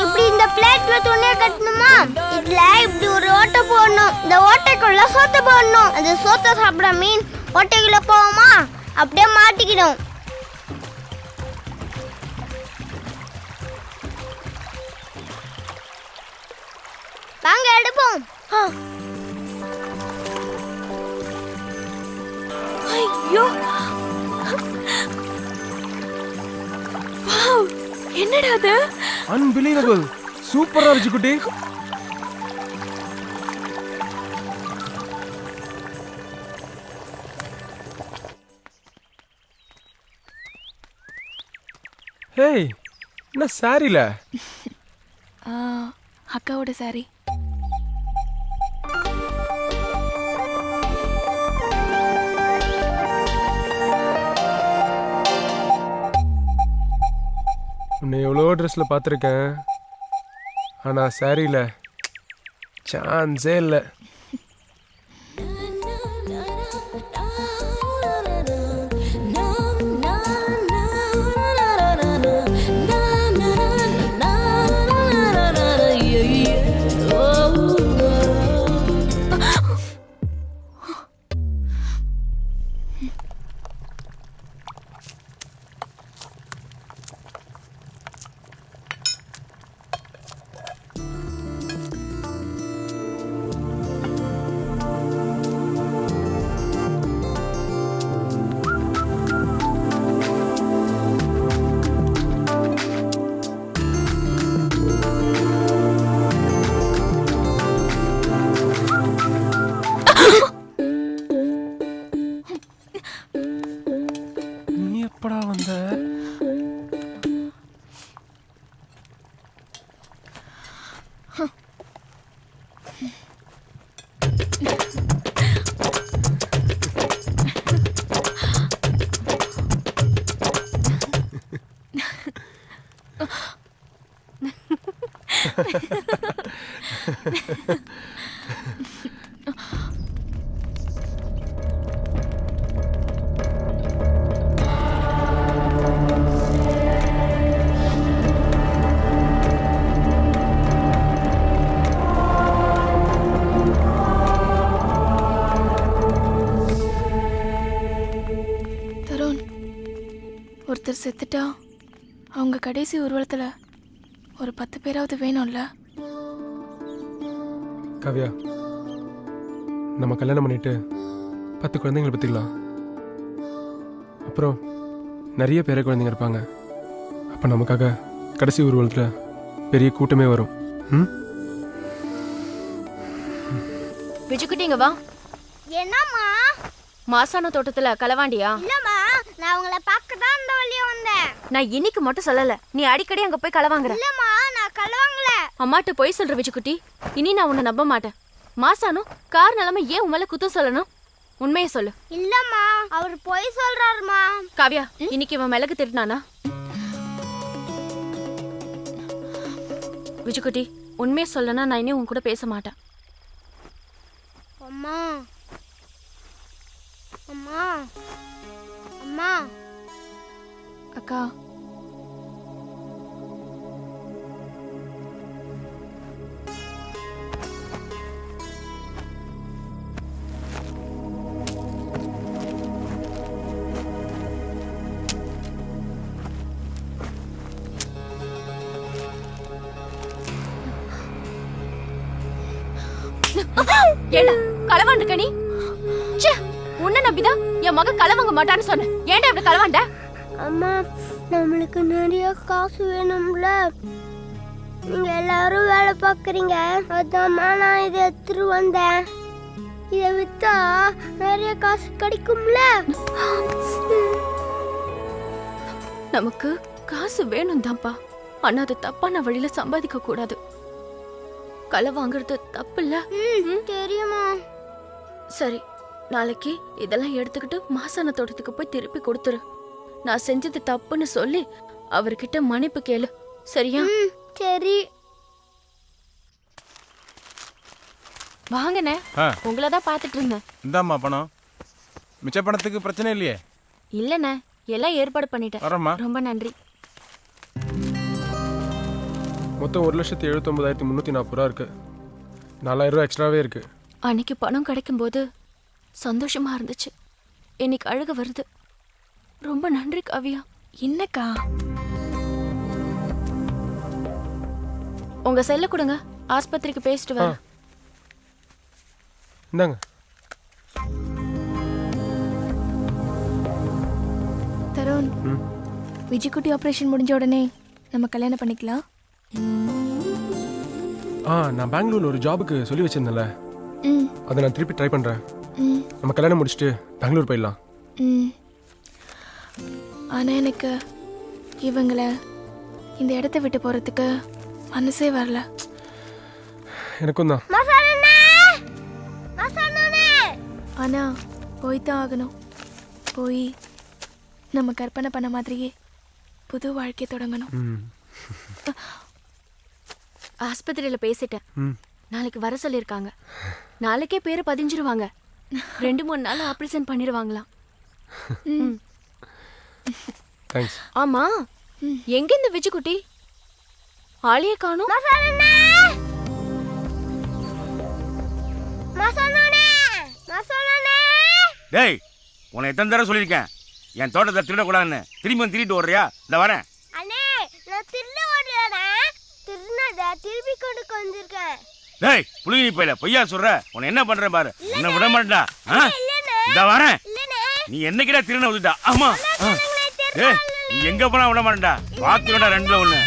இப்படி இந்த பிளேட்ல துணியை கட்டணுமா? இதுல இப்படி ஒரு ஓட்டை போடணும். இந்த ஓட்டைக்குள்ள சோத்தை போடணும். அந்த சோத்தை சாப்பிட மீன் ஓட்டைக்குள்ள போவோமா? அப்படியே மாட்டிக்கிடும். வாங்க எடுப்போம். ஐயோ வாவ் என்னடா அது? அன்பிலீவபிள், சூப்பரா இருந்துச்சு குட்டி. ஹேய் என்ன சாரில? அக்காவோட சாரி. உன்னை எவ்வளோ ட்ரெஸ்ல பார்த்துருக்கேன், ஆனா சாரியில சான்ஸே இல்லை. ஒருத்தர் செத்துட்டா அவங்க கடைசி ஊர்வலத்தில் ஒரு 10 பேராவது வேணும்ல. காவியா, நம்ம கல்யாணம் பண்ணிட்டு 10 குழந்தைங்களை பற்றிக்கலாம். அப்புறம் நிறைய பேர குழந்தைங்க இருப்பாங்க. அப்போ நமக்காக கடைசி ஊர்வலத்தில் பெரிய கூட்டமே வரும். ம், விஜுக்குட்டி இங்க வா. என்னம்மா? மாசான தோட்டத்துல களவாண்டியா? இல்லம்மா, நான் உங்களை பார்க்க தான் இந்த வழியா வந்தேன். நான் இன்னைக்கு மட்டும் சொல்லல, நீ அடிக்கடி அங்க போய் களவாங்குற. இல்லம்மா, நான் கலவாங்கல. அம்மாட்ட போய் சொல்ற விஜுக்குட்டி. இனி நான் உன்னை நம்ப மாட்டேன். மாசானோ கார் நிலைமை ஏன் உன் மேல குத்தம் சொல்லணும்? உண்மையை சொல்லு. இல்லம்மா, அவர் பொய் சொல்றாருமா. காவியா, இன்னைக்கு இவன் மிளகு திருட்டானா? விஜுக்குட்டி, உண்மையை சொல்லனா நான் இனி உன் கூட பேச மாட்டேன். அம்மா அம்மா அம்மா. அக்கா, ஏண்டா களவாண்டுக்க நீ? ச்சே, உன்னை நம்பிதான் என் மகன் களவாங்க மாட்டான்னு சொன்னேன். ஏன்டா இப்படி களவாண்ட? அம்மா, நம்மளுக்கு நிறைய காசு வேணும்ல. நீங்க எல்லாரும் வேலை பார்க்குறீங்க, அதாம்மா நான் இதை எடுத்துட்டு வந்தேன். இதை வித்தா நிறைய காசு கிடைக்கும்ல. நமக்கு காசு வேணும் தான்ப்பா. ஆனா அது தப்பான வழியில சம்பாதிக்க கூடாது. களை வாங்குறது தப்பு இல்ல? தெரியுமா? சரி, நாளைக்கு இதெல்லாம் எடுத்துக்கிட்டு மாசான தோட்டத்துக்கு போய் திருப்பி கொடுத்துரு. நான் செஞ்சது தப்புன்னு சொல்லி அவர்கிட்ட மன்னிப்பு கேளு, சரியா? சரி. வாங்கண்ணே, உங்களை தான் பார்த்துட்டு இருந்தேன். இந்தாம்மா பணம். மிச்ச பணத்துக்கு பிரச்சனை இல்லையே? இல்லண்ணே, எல்லாம் ஏற்பாடு பண்ணிட்டேன். வரேம்மா. ரொம்ப நன்றி. மொத்தம் 1,79,340 ரூபா இருக்கு. 4,000 ரூபா எக்ஸ்ட்ராவே இருக்கு. அன்னைக்கு பணம் கிடைக்கும்போது சந்தோஷமா இருந்துச்சு, இன்னைக்கு அழுக வருது. ரொம்ப நன்றி காவியா. என்னக்கா? உங்க செல்ல கொடுங்க, ஆஸ்பத்திரிக்கு பேசிட்டு வர. இந்தாங்க. தருண், விஜய்குட்டி ஆப்ரேஷன் முடிஞ்ச உடனே நம்ம கல்யாணம் பண்ணிக்கலாம். நான் பெங்களூர்ல ஒரு ஜாபுக்கு சொல்லி வச்சிருந்தேன்ல, அதை நான் திருப்பி ட்ரை பண்றேன். நம்ம கல்யாணம் முடிச்சுட்டு பெங்களூர் போயிடலாம். ஆனால் எனக்கு இவங்களை இந்த இடத்த விட்டு போகிறதுக்கு மனசே வரல. எனக்கும் தான். ஆனால் போய்தான் ஆகணும். போய் நம்ம கற்பனை பண்ண மாதிரியே புது வாழ்க்கை தொடங்கணும். ஆஸ்பத்திரியில பேசிட்டேன். நாளைக்கு வர சொல்லியிருக்காங்க. நாளைக்கே பேரை பதிஞ்சிருவாங்க. 2-3 நாள் ஆப்ரேஷன் பண்ணிடுவாங்களாம். தேங்க்ஸ். ஆமா, எங்க இந்த விஜுக்குட்டி? ஆளையே காணோம். டேய், உன்னை எத்தனை தடவை சொல்லியிருக்கேன் என் தோட்டத்தை திருடக்கூடாதுன்னு. திரும்பி திருட்டு ஓடுறியா? இந்த வரேன். அண்ணே, நான் திருட ஓடலடா, திருநத திருப்பி கொண்டு வந்திருக்கேன். டேய், புளிங்கி போயில பொய்யா சொல்ற. உன்னை என்ன பண்றேன் பாரு. உன்னை விட மாட்டா. இந்த வரேன். நீ என்னைக்கிடா திருட வந்துட்டா? ஆமா. டேய், நீ எங்க போனா விட மாட்டா. பாத்துடா, 2ல 1.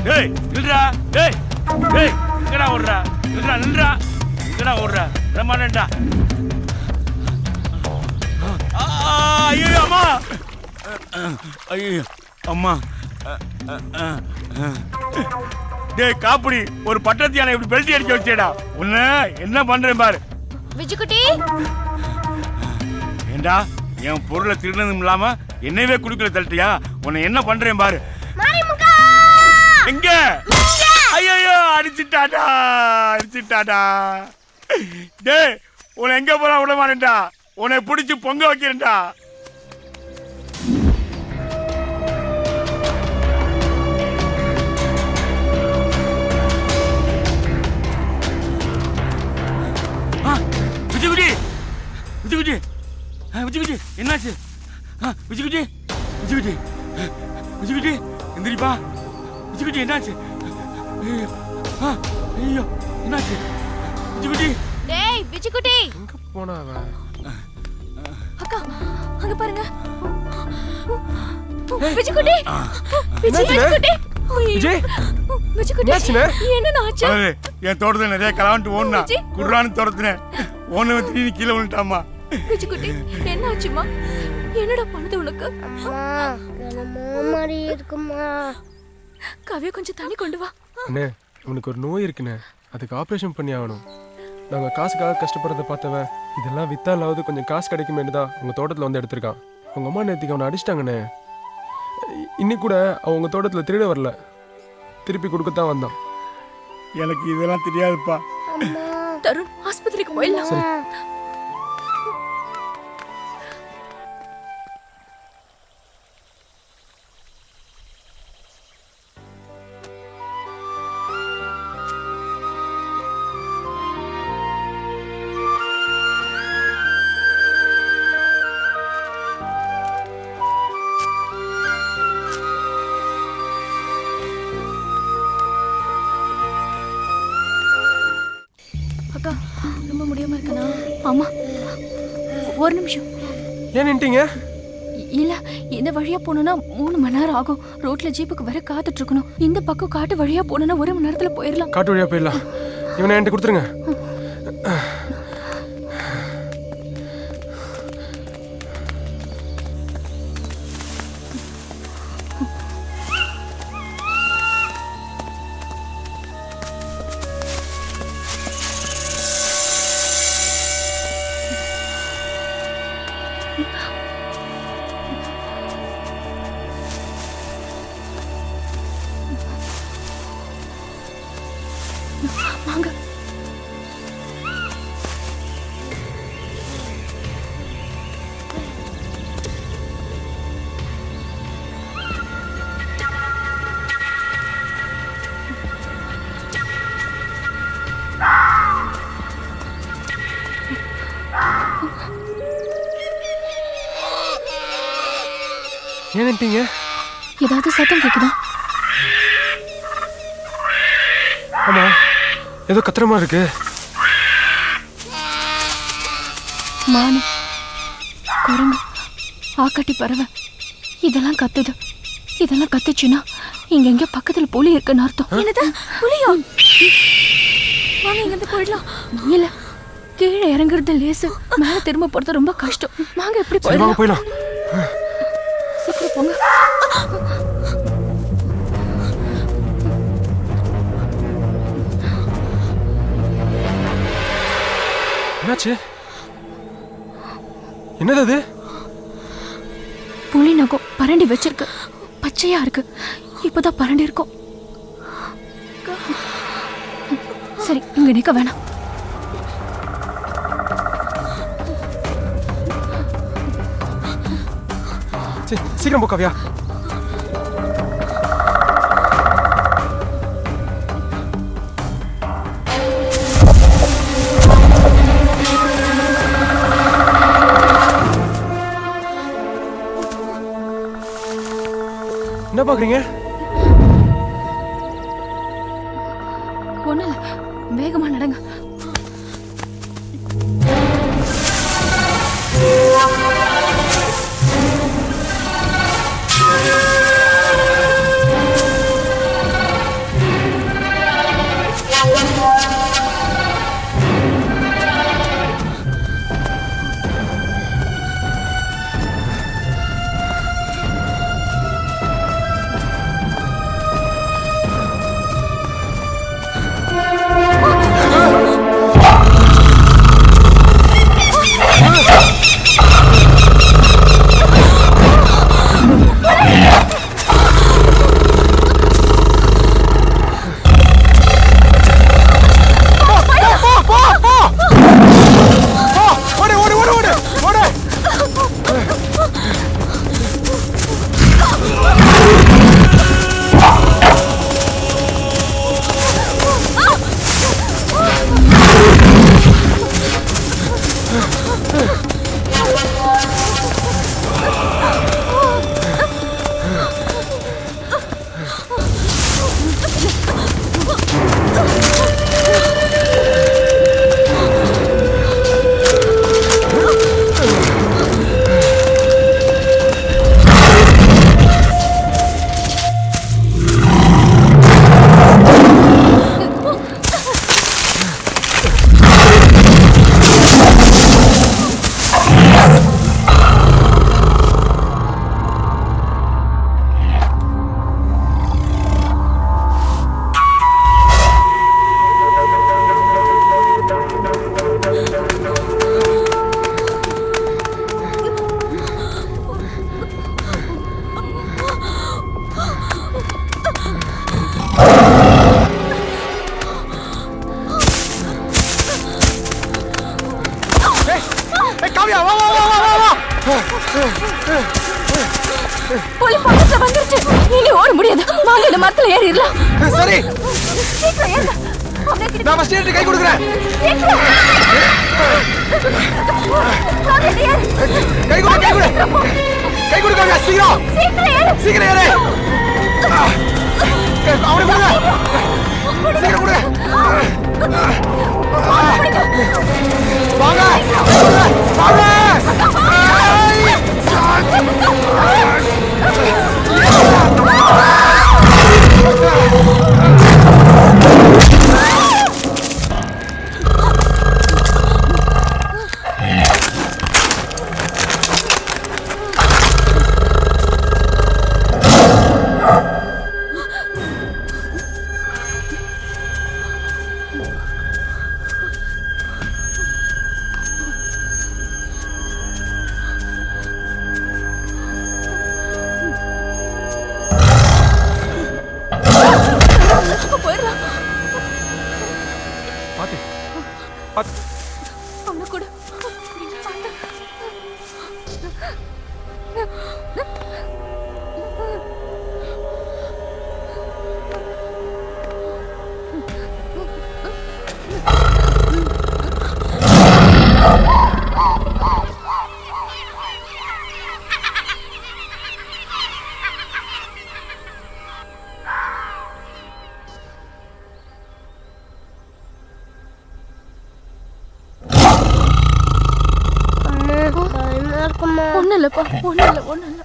டேய், நில்றா. டேய் டேய், எங்கடா ஓடுறா? நில்றா நில்றா. எங்கடா ஓடுறா? விட மாட்டேன்டா. ஐயோ அம்மா. ஐயோ அம்மா. டேய் காப்புடி, ஒரு பட்டத்தியான இப்படி பெல்ட் அடிச்சு வச்சேடா. உன்ன என்ன பண்றேன் பாரு. விஜுக்குட்டி, ஏண்டா என் பொருளை திருடனும் இல்லாம என்னவே குடுக்கல தள்ளிட்டியா? உன்னை என்ன பண்றேன் பாரு. எங்க? ஐயோ, அடிச்சுட்டாடா, அடிச்சுட்டாடா. டேய், உன்னை எங்க போறா விட மாட்டேன்டா. உன்னை பிடிச்சி பொங்க வைக்கிறேன்டா. விஜயகுடி, விஜயகுடி, விஜய்குட்டி என்னாச்சு விஜய்குட்டி விஜய்குட்டி விஜய்குட்டி எந்திரிப்பா விஜய்குட்டி என்னாச்சு ஐயோ ஐயோ என்னாச்சு விஜய்குட்டி டேய் விஜய்குட்டி எங்க போனா அவன்? அக்கா அங்க பாருங்க விஜய்குட்டி விஜய்குட்டி விஜய் விஜய்குட்டி என்ன ஆச்சு என் தோட்டத்துல நிறைய கலாண்டு ஓடுனா குர்ரான்னு துரத்துனேன் ஓன வந்து கீழே விழுட்டாமா விஜய்குட்டி என்ன ஆச்சுமா என்னடா பண்ணுது உனக்கு மாதிரி இருக்குமா காவியா கொஞ்சம் தண்ணி கொண்டு வா அண்ணே உனக்கு ஒரு நோய் இருக்குண்ணே, அதுக்கு ஆப்ரேஷன் பண்ணி ஆகணும். நாங்கள் காசுக்காக கஷ்டப்படுறத பார்த்தவன் இதெல்லாம் வித்தாலாவது கொஞ்சம் காசு கிடைக்குமேனு தான் உங்கள் தோட்டத்தில் வந்து எடுத்திருக்கான். உங்கள் அம்மா நேற்றுக்கு அவனை அடிச்சிட்டாங்கண்ணே. இன்னைக்கு கூட அவங்க தோட்டத்தில் திருட வரல, திருப்பி கொடுக்கத்தான் வந்தான். எனக்கு இதெல்லாம் தெரியாதுப்பா. தருண் ஆஸ்பத்திரிக்கு போயிடலாம். சரி. அக்கா ரொம்ப முடியாம இருக்கனா? ஆமா ஒரு நிமிஷம். ஏன் நின்ட்டீங்க? இல்ல இந்த வழியா போகணும்னா 3 மணி நேரம் ஆகும். ரோட்ல ஜீப்புக்கு வர காத்துட்டு இருக்கணும். இந்த பக்கம் காட்டு வழியா போகணும்னா 1 மணி நேரத்துல போயிடலாம். காட்டு வழியா போயிடலாம். இவனை என்கிட்ட கொடுத்துருங்க. வாங்க. ஏன் நின்ட்டீங்க? ஏதாவது சத்தம் கேக்குதா? ஆமா, ஏதோ கத்துற மாதிரி இருக்கு. மானு, குரங்கு, ஆக்காட்டி பறவை இதெல்லாம் கத்துது. இதெல்லாம் கத்துச்சுன்னா இங்க எங்க பக்கத்துல புலி இருக்குன்னு அர்த்தம். என்னது புலியா? வாங்க இங்க இருந்து போயிடலாம். இல்ல கீழே இறங்குறது லேசு, மேல திரும்ப போறது ரொம்ப கஷ்டம். வாங்க எப்படி போயிடலாம்? போயிடலாம். சீக்கிரம் போங்க. என்னாச்சு? என்னது அது? புலி நகம் பரண்டி வச்சிருக்கு. பச்சையா இருக்கு. இப்பதான் பரண்டி இருக்கும். சரி இங்க நிக்க வேணாம். சீக்கிரம் போ காவியா. என்ன பாக்குறீங்க? ஒண்ணு இல்ல, வேகமா நடங்க. காவியா வா வா வா வா வா புலி பக்கத்துல வந்துருச்சு. இனி ஓட முடியாது. வாங்க இந்த மரத்துல ஏறிடலாம். சரி சீக்கிரம் ஏறுங்க. நான் ஃபர்ஸ்ட் ஏறிட்டு கை கொடுக்குறேன். கை கொடு கை கொடு கை கொடு காவியா சீக்கிரம் சீக்கிரம் ஏறு. அவனை கொடுங்க சீக்கிரம் கொடுங்க. வாங்க வாங்க. போயிடலாம். பாத்து அவனை கூட நீங்க பார்த்து. ஒன்னும் இல்லப்பா, ஒன்னும் இல்லை, ஒன்னும் இல்லை.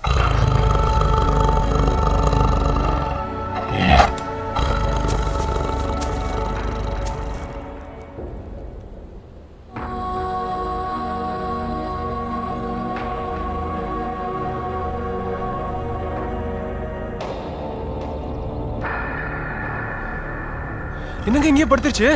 என்னங்க இங்கே படுத்துருச்சு?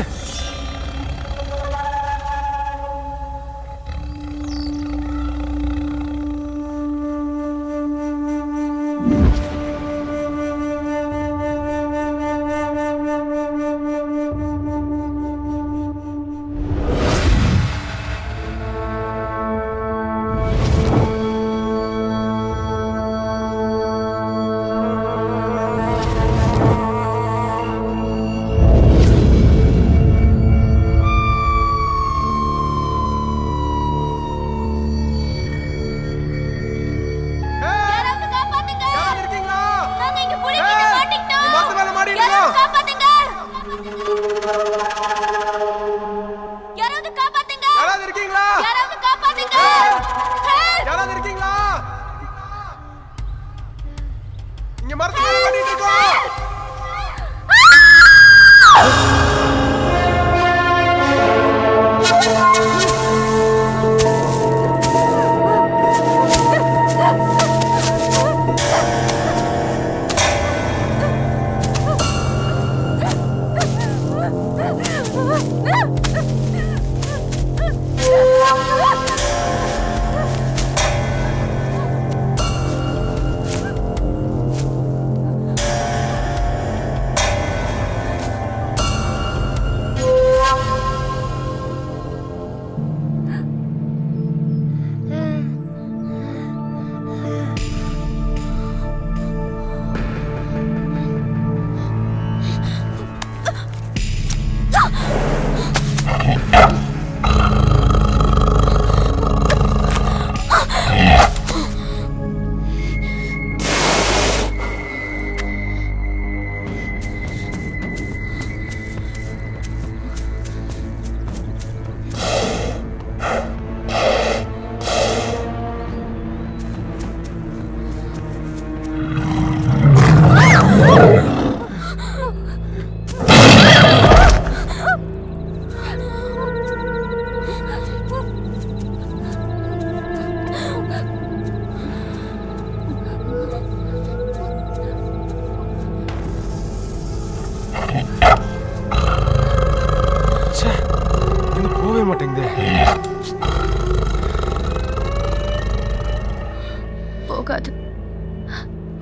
போகாது,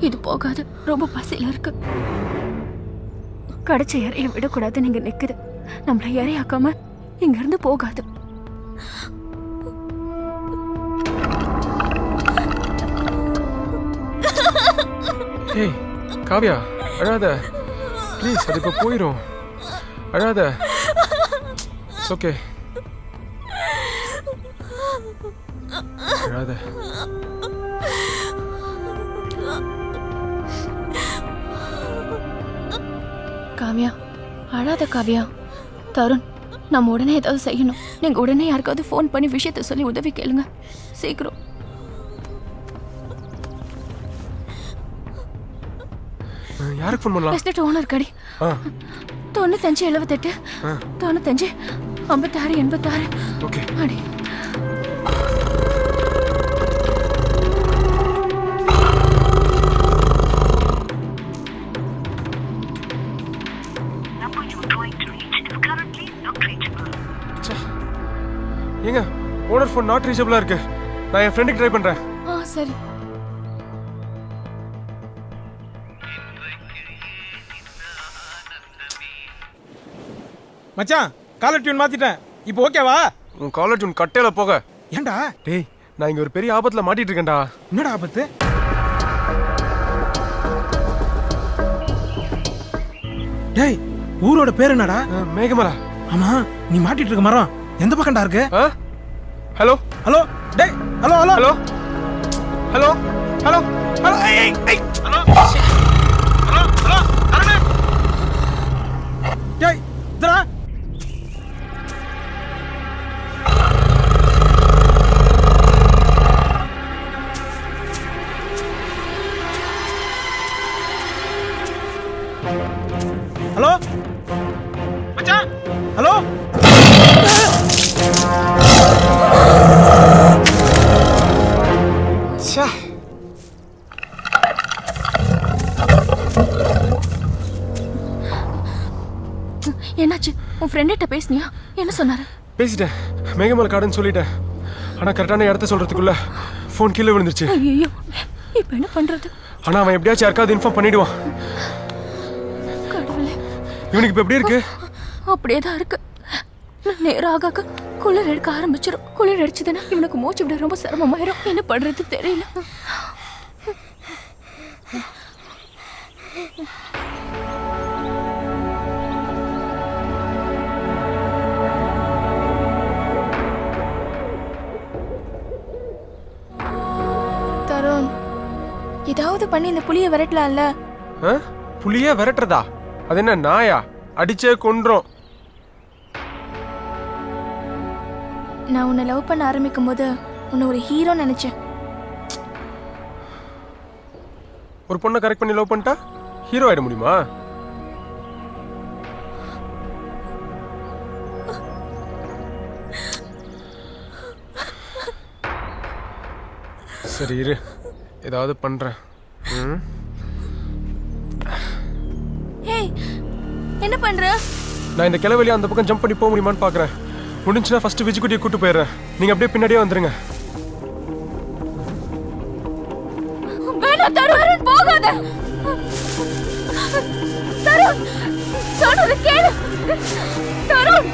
இது போகாது. ரொம்ப பசியில இருக்கு. கடிச்ச இறைய விடக்கூடாது. நீங்க நிக்குது. நம்மள இறையாக்காம இங்க இருந்து போகாது. ஹே காவியா அழாத ப்ளீஸ், அது இப்போ போயிடும். அழாத. ஓகே அழாத. காவியா அழாத காவியா. தருண், நம்ம உடனே ஏதாவது செய்யணும். நீங்க உடனே யாருக்காவது ஃபோன் பண்ணி விஷயத்த சொல்லி உதவி கேளுங்க சீக்கிரம். யாருக்கு ஃபோன் பண்ணலாம்? எஸ்டேட் ஓனர் கடி 95 78 95 56 86. ஓகே அடி. ஏங்க ஓனர் ஃபோன் நாட் ரீச்சபிளா இருக்கு. நான் என் ஃப்ரெண்டுக்கு ட்ரை பண்றேன். சரி. மச்சான் காலர் டியூன் மாத்திட்டேன். இப்போ ஓகேவா? உன் காலர் டியூன் கட்டையில போக. ஏன்டா? டேய் நான் இங்க ஒரு பெரிய ஆபத்துல மாட்டிட்டு இருக்கேன்டா. என்னடா ஆபத்து? டேய் ஊரோட பேர் என்னடா? மேகமலா. ஆமா நீ மாட்டிட்டு இருக்க மரம் எந்த பக்கம்டா இருக்கு? ஹலோ ஹலோ டேய் hello hello hello hello hello hello ஏய் ஏய் ஹலோ ஹலோ ஹலோ அரே டேய் இதரா ஹலோ மச்சான் ஹலோ ச்சே. என்னாச்சு? உன் ஃப்ரெண்ட்ட பேசுனியா? என்ன சொன்னாரு? பேசிட்டேன். மேகமலை காடுன்னு சொல்லிட்டேன். ஆனா கரெக்டான இடத்த சொல்றதுக்குள்ள ஃபோன் கீழே விழுந்துருச்சு. ஐயோ இப்போ என்ன பண்றது? ஆனா அவன் எப்படியாச்சும் யாருக்காவது இன்ஃபார்ம் பண்ணிடுவான். கடவுளே. இவனுக்கு இப்ப எப்படி இருக்கு? அப்படியே தான் இருக்கு. நேரம் ஆக குளிர் எடுக்க ஆரம்பிச்சிடும். குளிர் அடிச்சதுன்னா இவனுக்கு மூச்சு விட ரொம்ப சிரமமாயிரும். என்ன பண்றது தெரியல. தருண், ஏதாவது பண்ணி இந்த புளியை விரட்டலாம்ல? புளியே விரட்டுறதா? அது என்ன நாயா? அடிச்சே கொன்றோம். நான் உன்னை லவ் பண்ண ஆரம்பிக்கும் போது உன்னை ஒரு ஹீரோ நினைச்சேன். ஒரு பொண்ணை கரெக்ட் பண்ணி லவ் பண்ணிட்டா ஹீரோ ஆயிட முடியுமா? சரி இரு, ஏதாவது பண்றேன். ஏய் என்ன பண்ற? நான் இந்த கிளவெளியா அந்த பக்கம் ஜம்ப் பண்ணி போக முடியுமான்னு பாக்குறேன். முடிஞ்சுன்னா ஃபர்ஸ்ட் விஜிக்குட்டியை கூட்டு போயிடுறேன். நீங்க அப்படியே பின்னாடியே வந்துருங்க. வேணாம் தருண், போகாத. தருண் சொல்றது கேளு. தருண்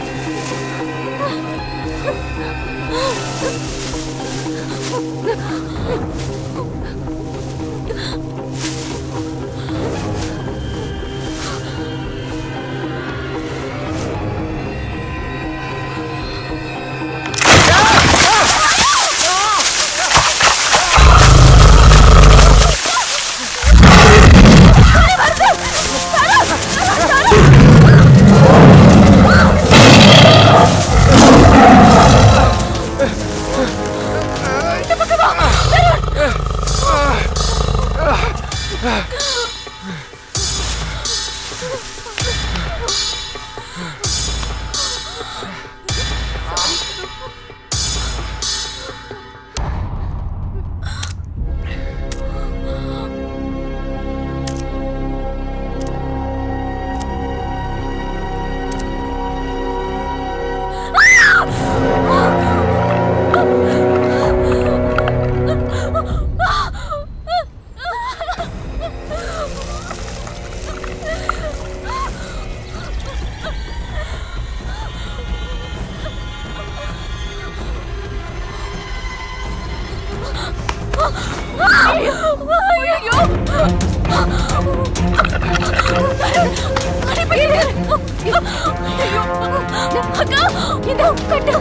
ஐயோ அக்கா இந்த கட்டு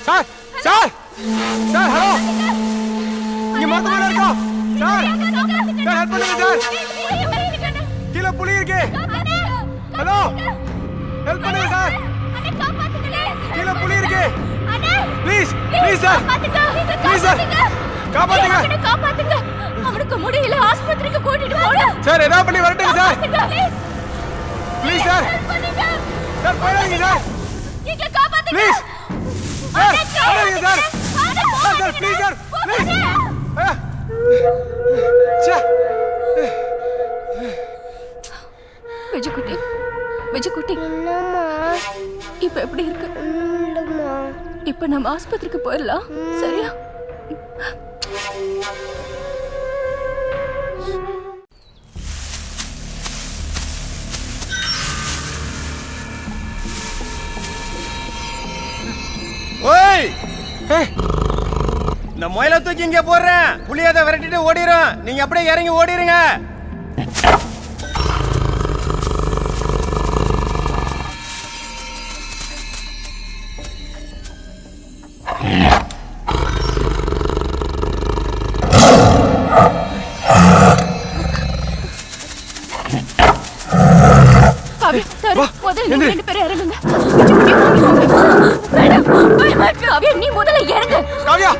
சார் சார் சார் ஹலோ இங்க மரத்து மேல இருக்கோம் சார் சார் ஹெல்ப் பண்ணுங்க சார் கீழே புலி இருக்கு ஹலோ ஹெல்ப் பண்ணுங்க சார் கீழே புலி இருக்கு please please sir please sir காப்பாத்துங்க அவனுக்கு முடியல ஆஸ்பத்திரிக்கு கூட்டிட்டு போங்க சார் ஏதாவது பண்ணி வரட்டுங்க சார் ப்ளீஸ் சார் சார் போயிடுங்க சார் எங்களை காப்பாத்துங்க ப்ளீஸ் சார் போயிடுங்க sir sir please sir please Vijayakutti இப்ப எப்படி இருக்கு இப்ப நம்ம ஆஸ்பத்திரிக்கு போயிடலாம் சரியா ஓய் இந்த முயலை தூக்கி இங்க போடுறேன் புளியதை விரட்டிட்டு ஓடிரும் நீங்க அப்படியே இறங்கி ஓடிருங்க முதல்ல ரெண்டு பேரும் இறங்குங்க காவியா நீ முதல்ல இறங்கு காவியா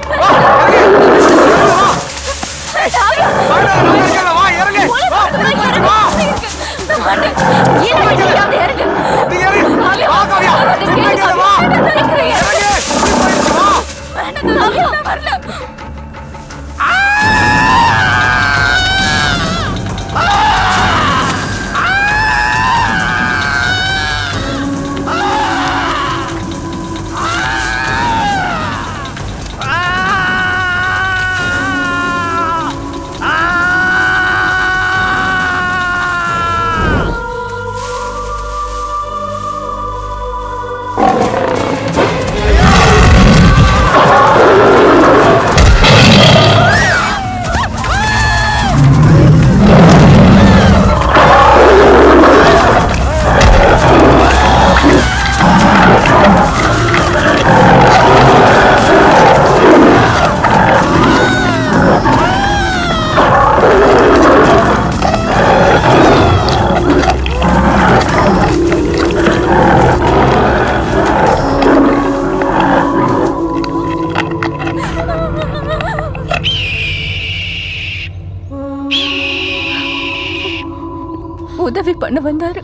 உதவி பண்ண வந்தாரு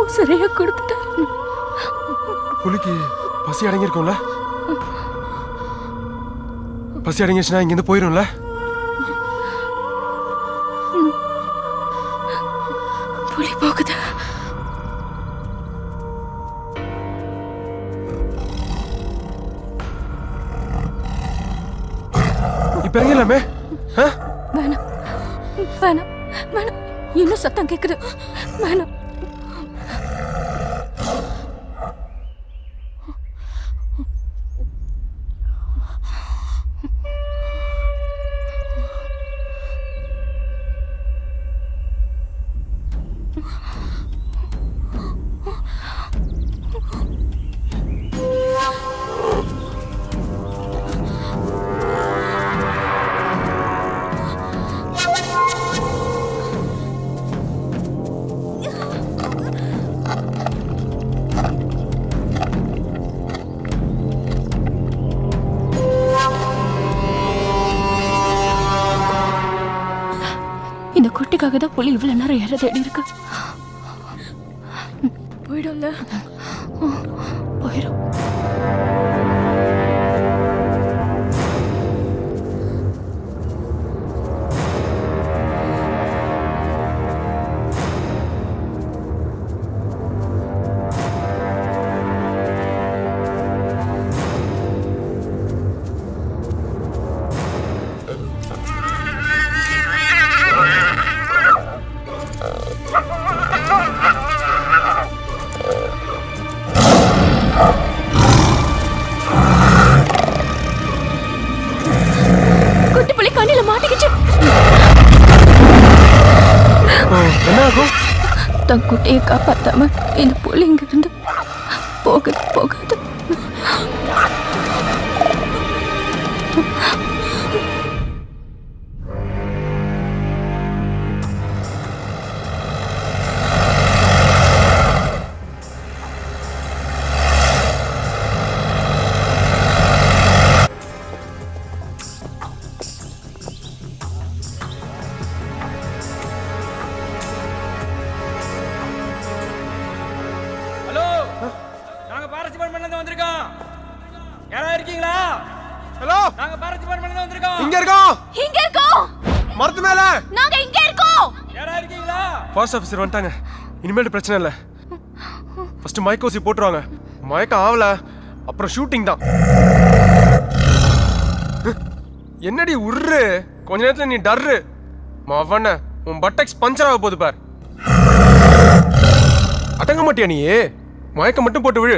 உசிரைய கொடுத்துட்டாரு புலிக்கு பசி அடங்கியிருக்கும்ல பசி அடங்கிடுச்சுன்னா இங்கிருந்து போயிரும்ல புலி போகுது இப்ப இறங்கலாமே வேணாம் வேணாம் வேணாம் இன்னும் சத்தம் கேக்குது வேணாம் இந்த குட்டிக்காக தான் புலி இவ்வளவு நேரம் ஏற தேடி இருக்கு போயிடும்ல போயிடும் தன் குட்டியை காப்பாத்தாம இந்த புலி இங்க இருந்து போகுது போகுது. ஹலோ, நாங்க பாரஸ்ட் டிபார்ட்மெண்ட்ல இருந்து வந்திருக்கோம். யாரா இருக்கீங்களா? ஹலோ, நாங்க பாரஸ்ட் டிபார்ட்மெண்ட்ல இருந்து வந்திருக்கோம். இங்க இருக்கோம். இங்க இருக்கோம். மரத்து மேல. நாங்க இங்க இருக்கோம். யாரா இருக்கீங்களா? ஃபாஸ்ட் ஆஃபீஸர் வந்துட்டாங்க. இனிமேல் பிரச்சனை இல்ல. ஃபர்ஸ்ட் மைக்கோசி போட்டுருவாங்க. மயக்கம் ஆவல, அப்புறம் ஷூட்டிங் தான். என்னடி உர்ரு, கொஞ்ச நேரத்துல நீ டர்ரு. மவன உன் பட்டெக்ஸ் பஞ்சர் ஆக போகுது பார். அடங்க மாட்டியா நீ? மயக்கம் மட்டும் போட்டு விழு.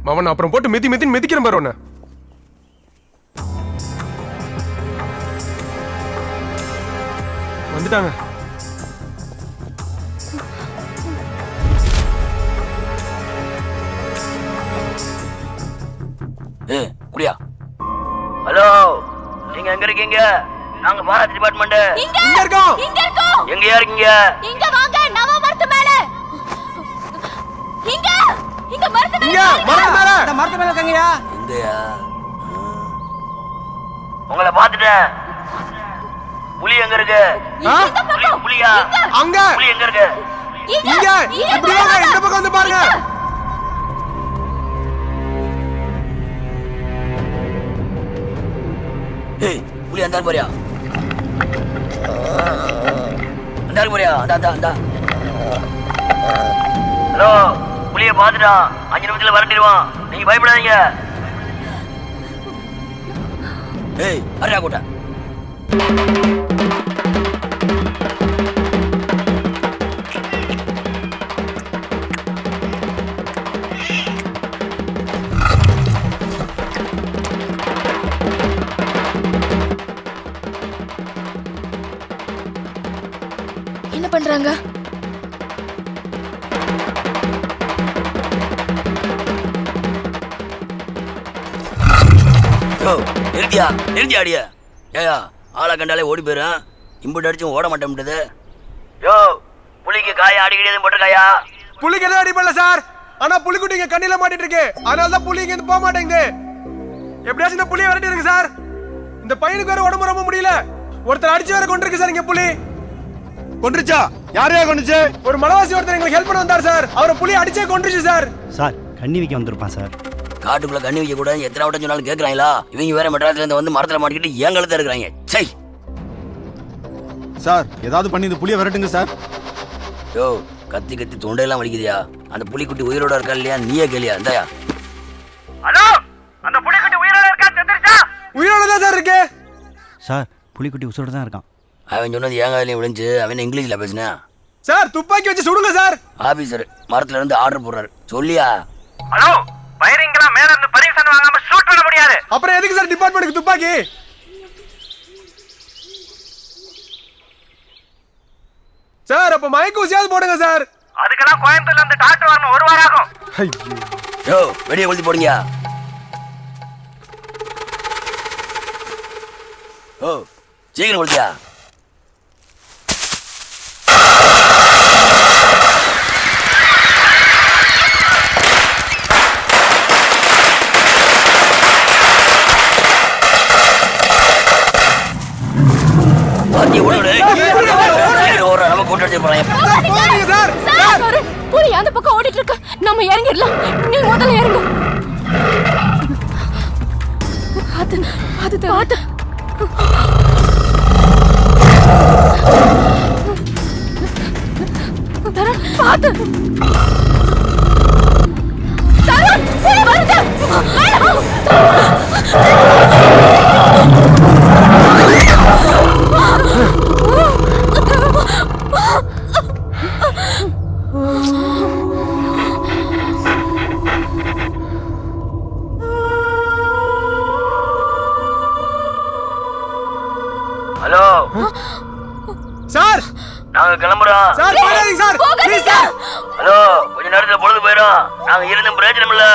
மவன் அப்புறம் போட்டு மிதிக்கிறேன் பாரு உன்னை. வந்துட்டாங்க. குடியா. ஹலோ, நீங்க எங்க இருக்கீங்க? நாங்க பாரத் டிபார்ட்மெண்ட். இங்க இருக்கோம். இங்க இருக்கோம். எங்கயா இருக்கீங்க? இங்க வாங்க, நவ மரத்து மேல. இங்க மரத்து மேல. மரத்து மேல. இந்த மரத்து மேல இருக்கங்கயா. எங்கயா? உங்களை பாத்துட்டேன். புலி எங்க இருக்கு? புலியா? அங்க. புலி எங்க இருக்கு? இங்க. இப்படி வாங்க, இந்த பக்கம் வந்து பாருங்க. ஏய், புலி அந்த போறியா? அந்த போறியா? அந்த. ஹலோ, புலியை பாத்துட்டான். 5 நிமிஷத்துல வரட்டிடுவான். நீங்க பயப்படாதீங்க. ஏய், அரையா கூட்ட. என்ன பண்றாங்க? நிறுத்தியா அடியா. ஏயா, ஆளை கண்டாலே ஓடி போயிடும். இம்புட்டு அடிச்சும் ஓட மாட்டேன். யோ, புலிக்கு காயா அடிக்கடி எதுவும் போட்டிருக்காயா? புலிக்கு எதுவும் அடிப்படல சார். ஆனா புலிக்குட்டி இங்க கண்ணில மாட்டிட்டு இருக்கு. அதனாலதான் புலி இங்க போக மாட்டேங்குது. எப்படியாச்சும் இந்த புலியை விரட்டிடுங்க சார். இந்த பையனுக்கு வேற உடம்பு ரொம்ப முடியல. ஒருத்தர் அடிச்சு வேற கொண்டிருக்கு சார். இங்க புலி கொன்றுச்சா? யாரையா கொன்றுச்சு? ஒரு மலவாசி ஒருத்தர் எங்களுக்கு ஹெல்ப் பண்ண வந்தார் சார். அவரை புலி அடிச்சே கொன்றுச்சு சார். சார், கண்ணி வைக்க வந்திருப்பான் சார். காட்டுக்குள்ள கண்ணி வைக்க கூட எத்தனை வட்டம் சொன்னாலும் கேட்கறாங்களா? இவங்க வேற மெட்ராஸ்ல இருந்து வந்து மரத்துல மாட்டிக்கிட்டு ஏன் கழுத்த இருக்கிறாங்க. சை சார், ஏதாவது பண்ணி இந்த புலியை விரட்டுங்க சார். யோ, கத்தி கத்தி தொண்டையெல்லாம் வலிக்குதியா? அந்த புலிக்குட்டி உயிரோட இருக்கா இல்லையா? நீயே கேளியா? இந்தாயா. ஹலோ, அந்த புலிக்குட்டி உயிரோட இருக்கா? செத்துருச்சா? உயிரோட தான் சார் இருக்கு. சார், புலிக்குட்டி உசுரோட தான் இருக்கான். அவன் சொன்னது ஏங்காலையும் விழுந்து அவன் இங்கிலீஷ்ல பேசினா. சார், துப்பாக்கி வச்சு சுடுங்க சார். ஆபீசர் மரத்துல இருந்து ஆர்டர் போடுறாரு. சொல்லியா? ஹலோ, ஃபயரிங்லாம் மேல இருந்து பர்மிஷன் வாங்காம ஷூட் பண்ண முடியாது. அப்புறம் எதுக்கு சார் டிபார்ட்மெண்ட்டுக்கு துப்பாக்கி? சார், அப்ப மயக்கூசியாவது போடுங்க சார். அதுக்கெல்லாம் கோயம்புத்தூர்ல இருந்து டாக்டர் வரணும். 1 வாரம் ஆகும். யோ, வெடியை கொளுத்தி போடுங்க. ஓ, சீக்கிரம் கொளுத்தியா. புலி அந்த பக்கம் ஓடிட்டு இருக்கு. நம்ம இறங்கிடலாம். நீ முதல்ல இறங்கு. பாத்து தரன், பாத்து தரன், புலி வருது. ஹலோ சார், நாங்க கிளம்புறோம். சார், போகாதீங்க சார். Please sir. போயிடும். நாங்க இருந்தும் பிரயோஜனம் இல்ல.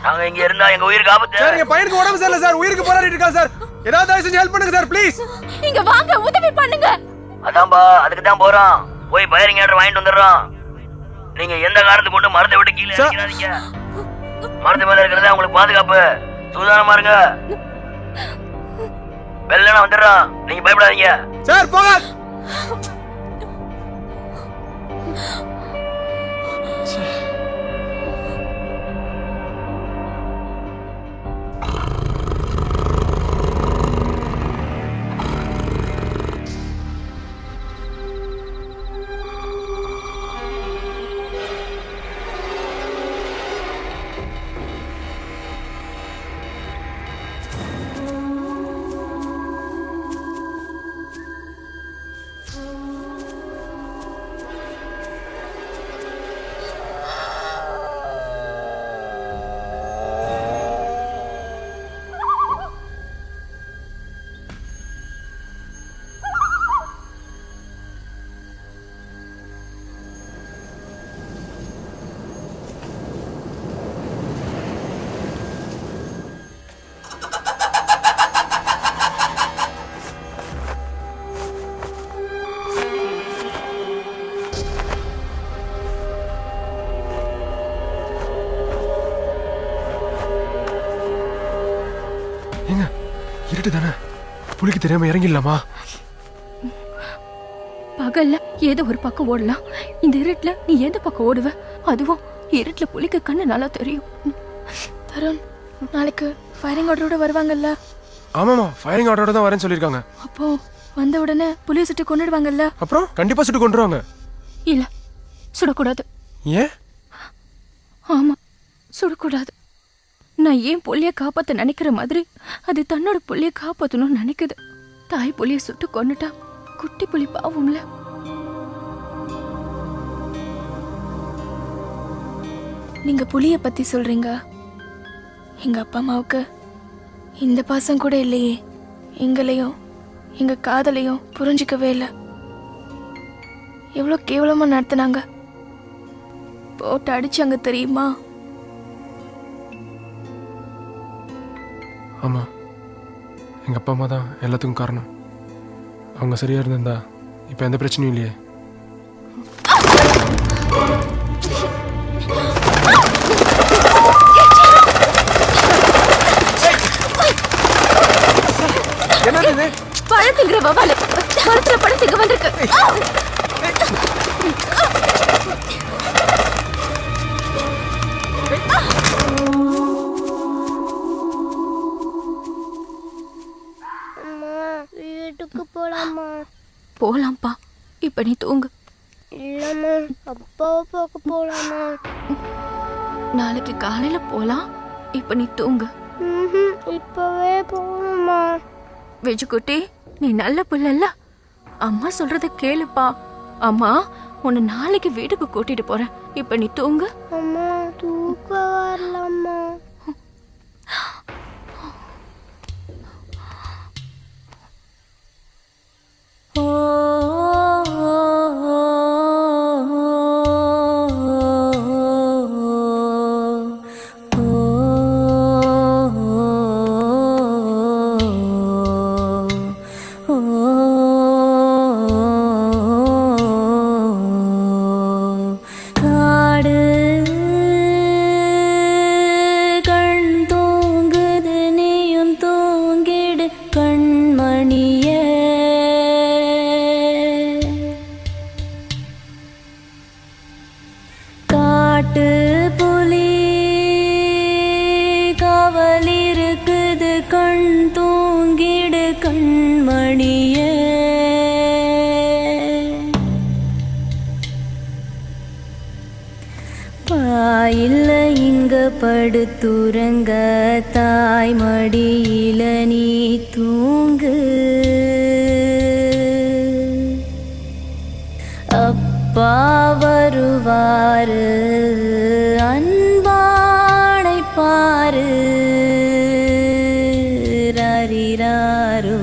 நாங்க இங்க இருந்தா எங்க உயிருக்கு ஆபத்து. சார், என் பையனுக்கு உடம்பு சரியில்லை சார், உயிருக்கு போராடிட்டு இருக்கா சார். ஏதாவது தயவு செஞ்சு ஹெல்ப் பண்ணுங்க சார், ப்ளீஸ். இங்க வாங்க, உதவி பண்ணுங்க. அதான்பா, அதுக்கு தான் போறோம். போய் பயரிங் ஆர்டர் வாங்கிட்டு வந்துடுறோம். நீங்க எந்த காரணத்துக்கு கொண்டு மரத்தை விட்டு கீழே இறங்காதீங்க. மரத்து மேல இருக்கிறதா உங்களுக்கு பாதுகாப்பு. சூதானமா இருங்க. வெள்ளனா வந்துடுறோம், நீங்க பயப்படாதீங்க சார். போங்க. இருட்டு தானே, புலிக்கு தெரியாம இறங்கிடலாமா? பகல்ல ஏதோ ஒரு பக்கம் ஓடலாம், இந்த இருட்டுல நீ எந்த பக்கம் ஓடுவ? அதுவும் இருட்டுல புலிக்கு கண்ணு நல்லா தெரியும். தருண், நாளைக்கு ஃபயரிங் ஆர்டரோட வருவாங்கல்ல? ஆமாமா, ஃபயரிங் ஆர்டரோட தான் வரேன்னு சொல்லியிருக்காங்க. அப்போ வந்த உடனே புலியை சுட்டு கொண்டுடுவாங்கல்ல? அப்புறம் கண்டிப்பா சுட்டு கொண்டுருவாங்க. இல்ல, சுடக்கூடாது. ஏன்? ஆமா, சுடக்கூடாது. நான் ஏன் புள்ளிய காப்பாத்த நினைக்கிற மாதிரி அது தன்னோட புள்ளிய காப்பாத்தணும்னு நினைக்குது. தாய் புள்ளிய சுட்டு கொண்டுட்டா குட்டி புலி பாவம்ல. நீங்க புலிய பத்தி சொல்றீங்க, எங்க அப்பா அம்மாவுக்கு இந்த பாசம் கூட இல்லையே. எங்களையும் எங்க காதலையும் புரிஞ்சிக்கவே இல்லை. எவ்வளோ கேவலமா நடத்தினாங்க, போட்டு அடிச்சாங்க தெரியுமா? ஆமா, எங்க அப்பா அம்மா தான் எல்லாத்துக்கும் காரணம். அவங்க சரியா இருந்திருந்தா இப்ப எந்த பிரச்சனையும் இல்லையே. என்னது? பழத்துங்கிற வவால மரத்துல பழத்துக்கு வந்திருக்கு. வீட்டுக்கு போலாமா? போலாம்ப்பா, இப்ப நீ தூங்கு. இல்லம்மா, அப்பாவை பார்க்க போலாமா? நாளைக்கு காலையில போலாம், இப்ப நீ தூங்கு. இப்பவே போகணுமா? வெஜுக்குட்டி, நீ நல்ல பிள்ளைல, அம்மா சொல்றத கேளுப்பா. அம்மா உன்னை நாளைக்கு வீட்டுக்கு கூட்டிட்டு போறேன், இப்ப நீ தூங்கு. அம்மா, தூக்கம் வரலம்மா. இல்ல இங்க படுத்துறங்க, தாய் மடியில நீ தூங்கு. அப்பா வருவாரு, அன்பானை பாரு. ராரிராரோ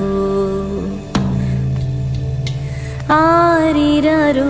ஆரிராரோ ஆரிராரோ.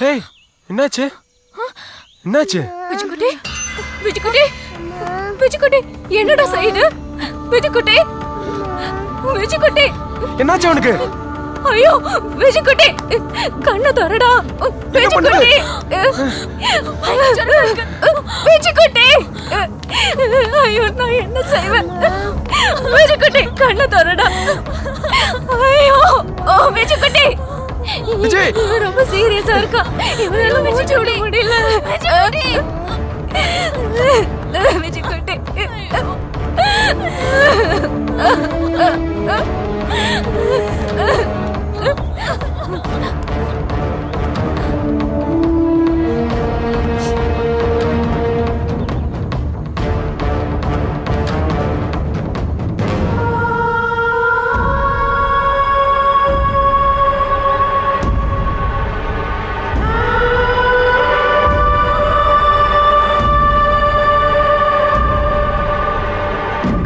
ஏய் என்னாச்சு என்னாச்சு விஜிக்குட்டி விஜிக்குட்டி விஜிக்குட்டி என்னடா செய்யுது விஜிக்குட்டி விஜிக்குட்டி என்னாச்சு அவனுக்கு ஐயோ விஜிக்குட்டி கண்ணை திறடா விஜிக்குட்டி விஜிக்குட்டி ஐயோ நான் என்ன செய்வேன் விஜிக்குட்டி கண்ணை திறடா ஐயோ ஓ விஜிக்குட்டி விஜய் ரொம்ப சீரியஸா இருக்கா இவனால மூச்சு விட முடியல விஜிக்குட்டி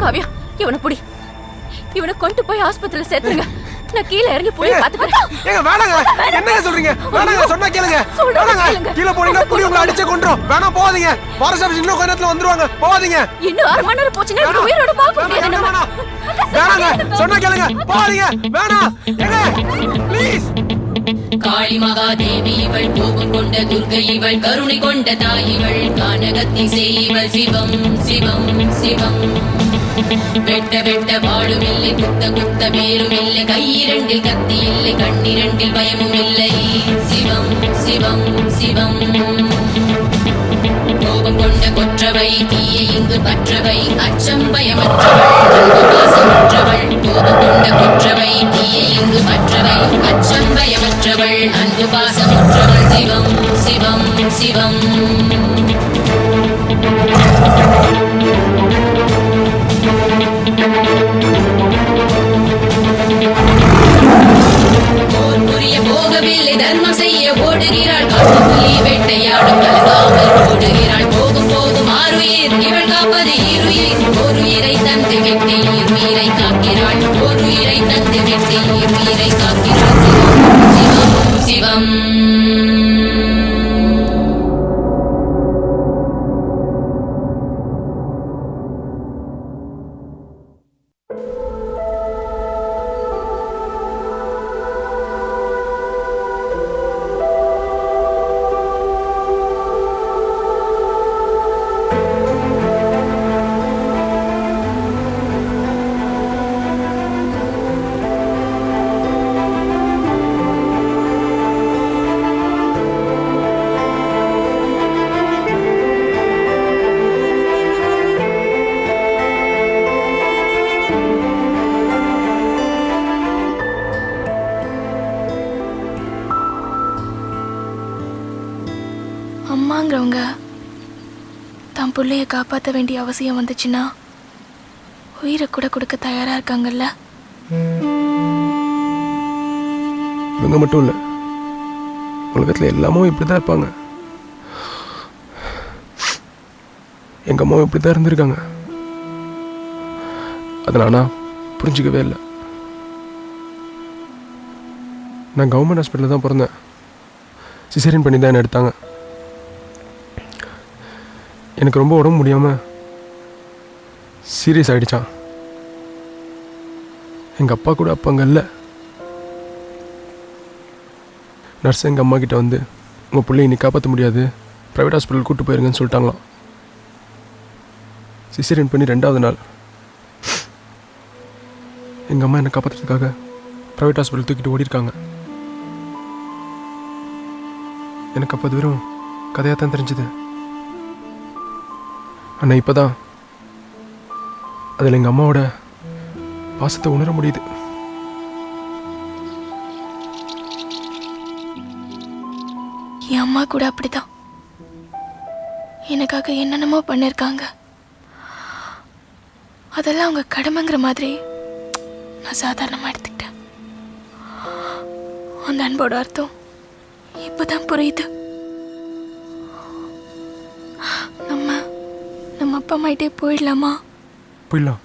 காவியா இவனை புடி இவனை கொண்டு போய் ஆஸ்பத்திரியில சேர்த்துருங்க நான் கீழே இறங்கி புடி பாத்துக்கிறேன் ஏங்க வேணாங்க என்னங்க சொல்றீங்க வேணாங்க சொன்னா கேளுங்க வேணாங்க கீழ போனீங்கன்னா புடி உங்களை அடிச்சு கொன்றும் வேணா போகாதீங்க ஃபாரஸ்ட் ஆபீஸ் இன்னும் கொஞ்ச நேரத்துல வந்துருவாங்க போகாதீங்க இன்னும் 1/2 மணி நேரம் போச்சுன்னா இவனை உயிரோட பார்க்க முடியாது நம்ம வேணாங்க சொன்னா கேளுங்க போகாதீங்க வேணாம் ஏங்க ப்ளீஸ் காளி மகாதேவி இவள் கோபம் கொண்ட துர்கை இவள் கருணை கொண்ட தாய் இவள் கானகத்தை செய்வள் சிவம் சிவம் சிவம் வெட்ட வெட்ட வாழும் இல்லை குத்த குத்த வேலும் இல்லை கையிரண்டில் கத்தி இல்லை கண்ணிரண்டில் பயமும் இல்லை சிவம் சிவம் சிவம் கோபம் கொண்ட கொற்றவை தீயை இங்கு பற்றவை அச்சம் பயமற்றவள் பாசமற்றவள் கோபம் கொண்ட கொற்றவை தீயை இங்கு பற்றவை அச்சம் பயமற்றவள் அன்பு பாசமற்றவள் சிவம் சிவம் சிவம் போர் புரிய போகவில்லை தர்மம் செய்ய ஓடுகிறாள் காட்டுப்புலி வேட்டையாடும் கலங்காமல் ஓடுகிறாள் போகும் போதும் ஆறுயிர் இவள் காப்பது இருயிர் ஒரு உயிரை தந்து வெட்டி இருயிரை காக்கிறாள் ஒரு உயிரை தந்து வெட்டி இருயிரை காக்கிறாள் சிவம் சிவம் அம்மாங்கிறவங்க தன் பிள்ளைய காப்பாற்ற வேண்டிய அவசியம் வந்துச்சுன்னா உயிரை கூட கொடுக்க தயாரா இருக்காங்கல்ல. இவங்க மட்டும் இல்லை, உலகத்தில் எல்லாமும் இப்படி தான் இருப்பாங்க. எங்கள் அம்மாவும் இப்படி தான் இருந்திருக்காங்க. அதை நானா புரிஞ்சிக்கவே இல்லை. நான் கவர்மெண்ட் ஹாஸ்பிட்டலில் தான் பிறந்தேன். சிசேரியன் பண்ணி தான் என்னை எடுத்தாங்க. எனக்கு ரொம்ப உடம்பு முடியாமல் சீரியஸ் ஆகிடுச்சான். எங்கள் அப்பா கூட அப்போ அங்கே இல்லை. நர்ஸ் எங்கள் அம்மா கிட்ட வந்து உங்கள் பிள்ளைய இன்னைக்கு காப்பாற்ற முடியாது, ப்ரைவேட் ஹாஸ்பிட்டல் கூப்பிட்டு போயிருங்கன்னு சொல்லிட்டாங்களாம். சிசேரியன் பண்ணி 2வது நாள் எங்கள் அம்மா என்னை காப்பாற்றுறதுக்காக ப்ரைவேட் ஹாஸ்பிட்டல் தூக்கிட்டு ஓடிருக்காங்க. எனக்கு அப்போ அது வெறும் கதையாக தான் தெரிஞ்சுது. ஆனால் இப்போ தான் அதில் எங்கள் அம்மாவோட பாசத்தை உணர முடியுது. என் அம்மா கூட அப்படிதான் எனக்காக என்னென்னமோ பண்ணியிருக்காங்க. அதெல்லாம் அவங்க கடமைங்கிற மாதிரி நான் சாதாரணமாக எடுத்துக்கிட்டேன். அந்த அன்போட அர்த்தம் இப்போதான் புரியுது. நம்ம அப்பா அம்மாயிட்டே போயிடலாமா? போயிடலாம்.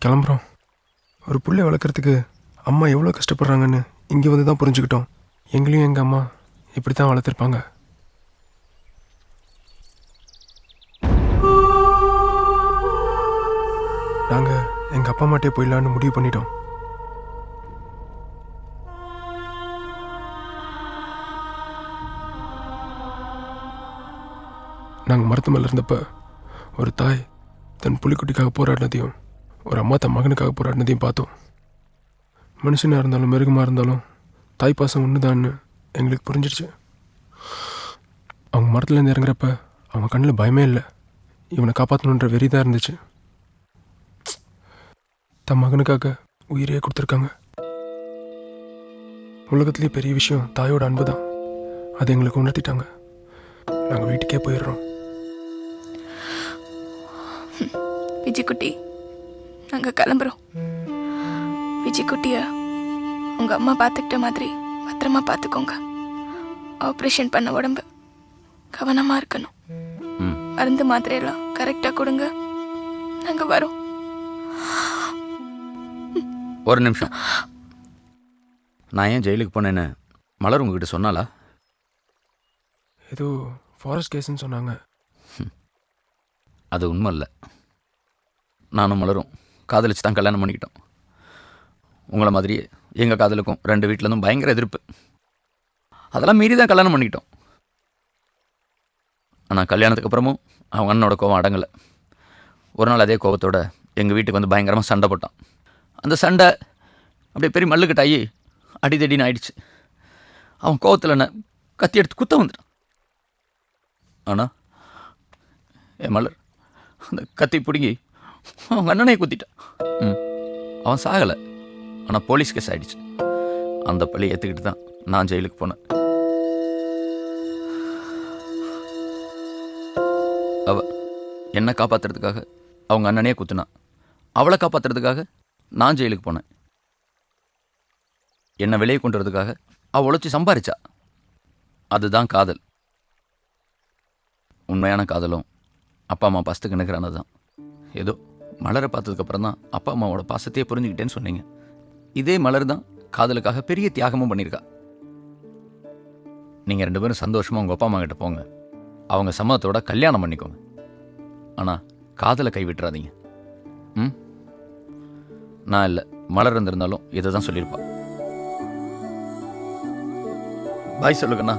கிளம்புறோம். ஒரு புள்ளைய வளர்க்குறதுக்கு அம்மா எவ்வளோ கஷ்டப்படுறாங்கன்னு இங்கே வந்து தான் புரிஞ்சுக்கிட்டோம். எங்களையும் எங்கள் அம்மா இப்படி தான் வளர்த்துருப்பாங்க. நாங்கள் எங்கள் அப்பா அம்மாட்டே போயிடலான்னு முடிவு பண்ணிட்டோம். நாங்கள் மரத்து மேலே இருந்தப்ப ஒரு தாய் தன் புலிக்குட்டிக்காக போராடினதையும் ஒரு அம்மா தன் மகனுக்காக போராடினதையும் பார்த்தோம். மனுஷனாக இருந்தாலும் மிருகமாக இருந்தாலும் தாய் பாசம் ஒன்றுதான்னு எங்களுக்கு புரிஞ்சிடுச்சு. அவங்க மரத்துலேருந்து இறங்குறப்ப அவங்க கண்ணில் பயமே இல்லை, இவனை காப்பாற்றணுன்ற வெறி தான் இருந்துச்சு. தன் மகனுக்காக உயிரையே கொடுத்துருக்காங்க. உலகத்துலேயே பெரிய விஷயம் தாயோட அன்பு தான். அதை எங்களுக்கு உணர்த்திட்டாங்க. நாங்கள் வீட்டுக்கே போயிடுறோம். விஜய்குட்டி, நாங்கள் கிளம்புறோம். விஜய்குட்டிய உங்கள் அம்மா பார்த்துக்கிட்ட மாதிரி பத்திரமா பார்த்துக்கோங்க. ஆப்ரேஷன் பண்ண உடம்பு கவனமாக இருக்கணும். மருந்து மாத்திரையெல்லாம் கரெக்டாக கொடுங்க. நாங்கள் வரோம். ஒரு நிமிஷம். நான் ஏன் ஜெயிலுக்கு போனேன்னு மலர் உங்ககிட்ட சொன்னாலா? ஏதோ ஃபாரஸ்ட் கேஸ்ன்னு சொன்னாங்க. அது உண்மை இல்லை. நானும் மலரும் காதலிச்சு தான் கல்யாணம் பண்ணிக்கிட்டோம். உங்களை மாதிரியே எங்கள் காதலுக்கும் 2 வீட்டிலேருந்தும் பயங்கர எதிர்ப்பு. அதெல்லாம் மீறி தான் கல்யாணம் பண்ணிக்கிட்டோம். ஆனால் கல்யாணத்துக்கு அப்புறமும் அவங்க அண்ணனோட கோவம் அடங்கலை. ஒரு நாள் அதே கோவத்தோடு எங்கள் வீட்டுக்கு வந்து பயங்கரமாக சண்டை போட்டான். அந்த சண்டை அப்படியே பெரிய மல்லுக்கட்டாயி அடிதடின்னு ஆயிடுச்சு. அவன் கோவத்தில் என்ன கத்தி எடுத்து குத்த வந்துட்டான். ஆனால் என் மலர் அந்த கத்தி பிடுங்கி அவங்க அண்ணனை குத்திட்டான். அவன் சாகலை, ஆனால் போலீஸ் கேஸ் ஆகிடுச்சு. அந்த பழி ஏற்றுக்கிட்டு தான் நான் ஜெயிலுக்கு போனேன். அவள் என்னை காப்பாற்றுறதுக்காக அவங்க அண்ணனையே குத்துனான். அவளை காப்பாற்றுறதுக்காக நான் ஜெயிலுக்கு போனேன். என்னை வெளியே கொண்டு வரதுக்காக அவள் உழைச்சி சம்பாரிச்சா. அதுதான் காதல். உண்மையான காதலும் அப்பா அம்மா பாசத்துக்கு நினைக்கிறானது தான். ஏதோ மலரை பார்த்ததுக்கப்புறம் தான் அப்பா அம்மாவோட பாசத்தையே புரிஞ்சுக்கிட்டேன்னு சொன்னீங்க. இதே மலர் தான் காதலுக்காக பெரிய தியாகமும் பண்ணியிருக்கா. நீங்கள் 2 பேரும் சந்தோஷமாக உங்கள் அப்பா அம்மா கிட்ட போங்க. அவங்க சம்மதத்தோட கல்யாணம் பண்ணிக்கோங்க. ஆனால் காதலை கைவிட்டுறாதீங்க. நான் இல்லை, மலர் இருந்திருந்தாலும் இதை தான் சொல்லியிருப்பா. பாய் சொல்லுங்கண்ணா.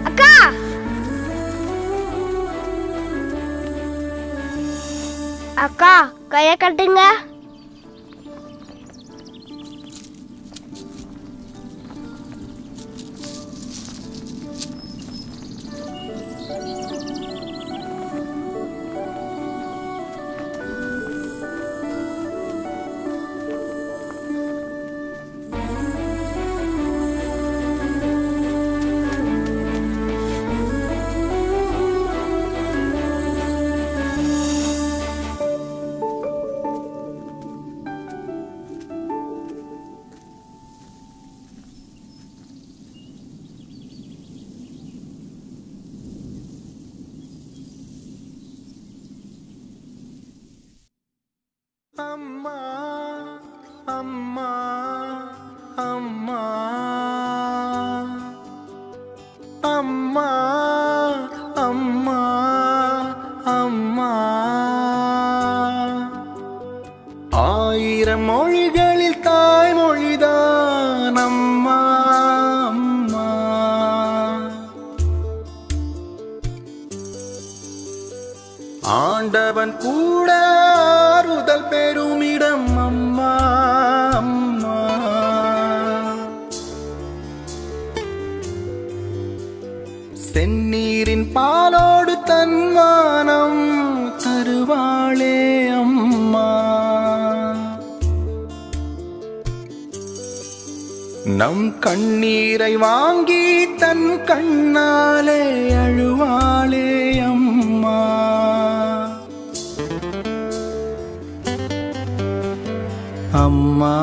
அக்கா, அக்கா கையை கட்டுங்க. அம்மா அம்மா அம்மா அம்மா அம்மா அம்மா 1000 மொழிகளில் தாய்மொழிதான் அம்மா அம்மா. ஆண்டவன் கூட ஆறுதல் பெருமிடம் அம்மா அம்மா. செந்நீரின் பாலோடு தன்மானம் தருவாளே அம்மா. நம் கண்ணீரை வாங்கி தன் கண்ணாலே அழுவாளே அம்மா. அம்மா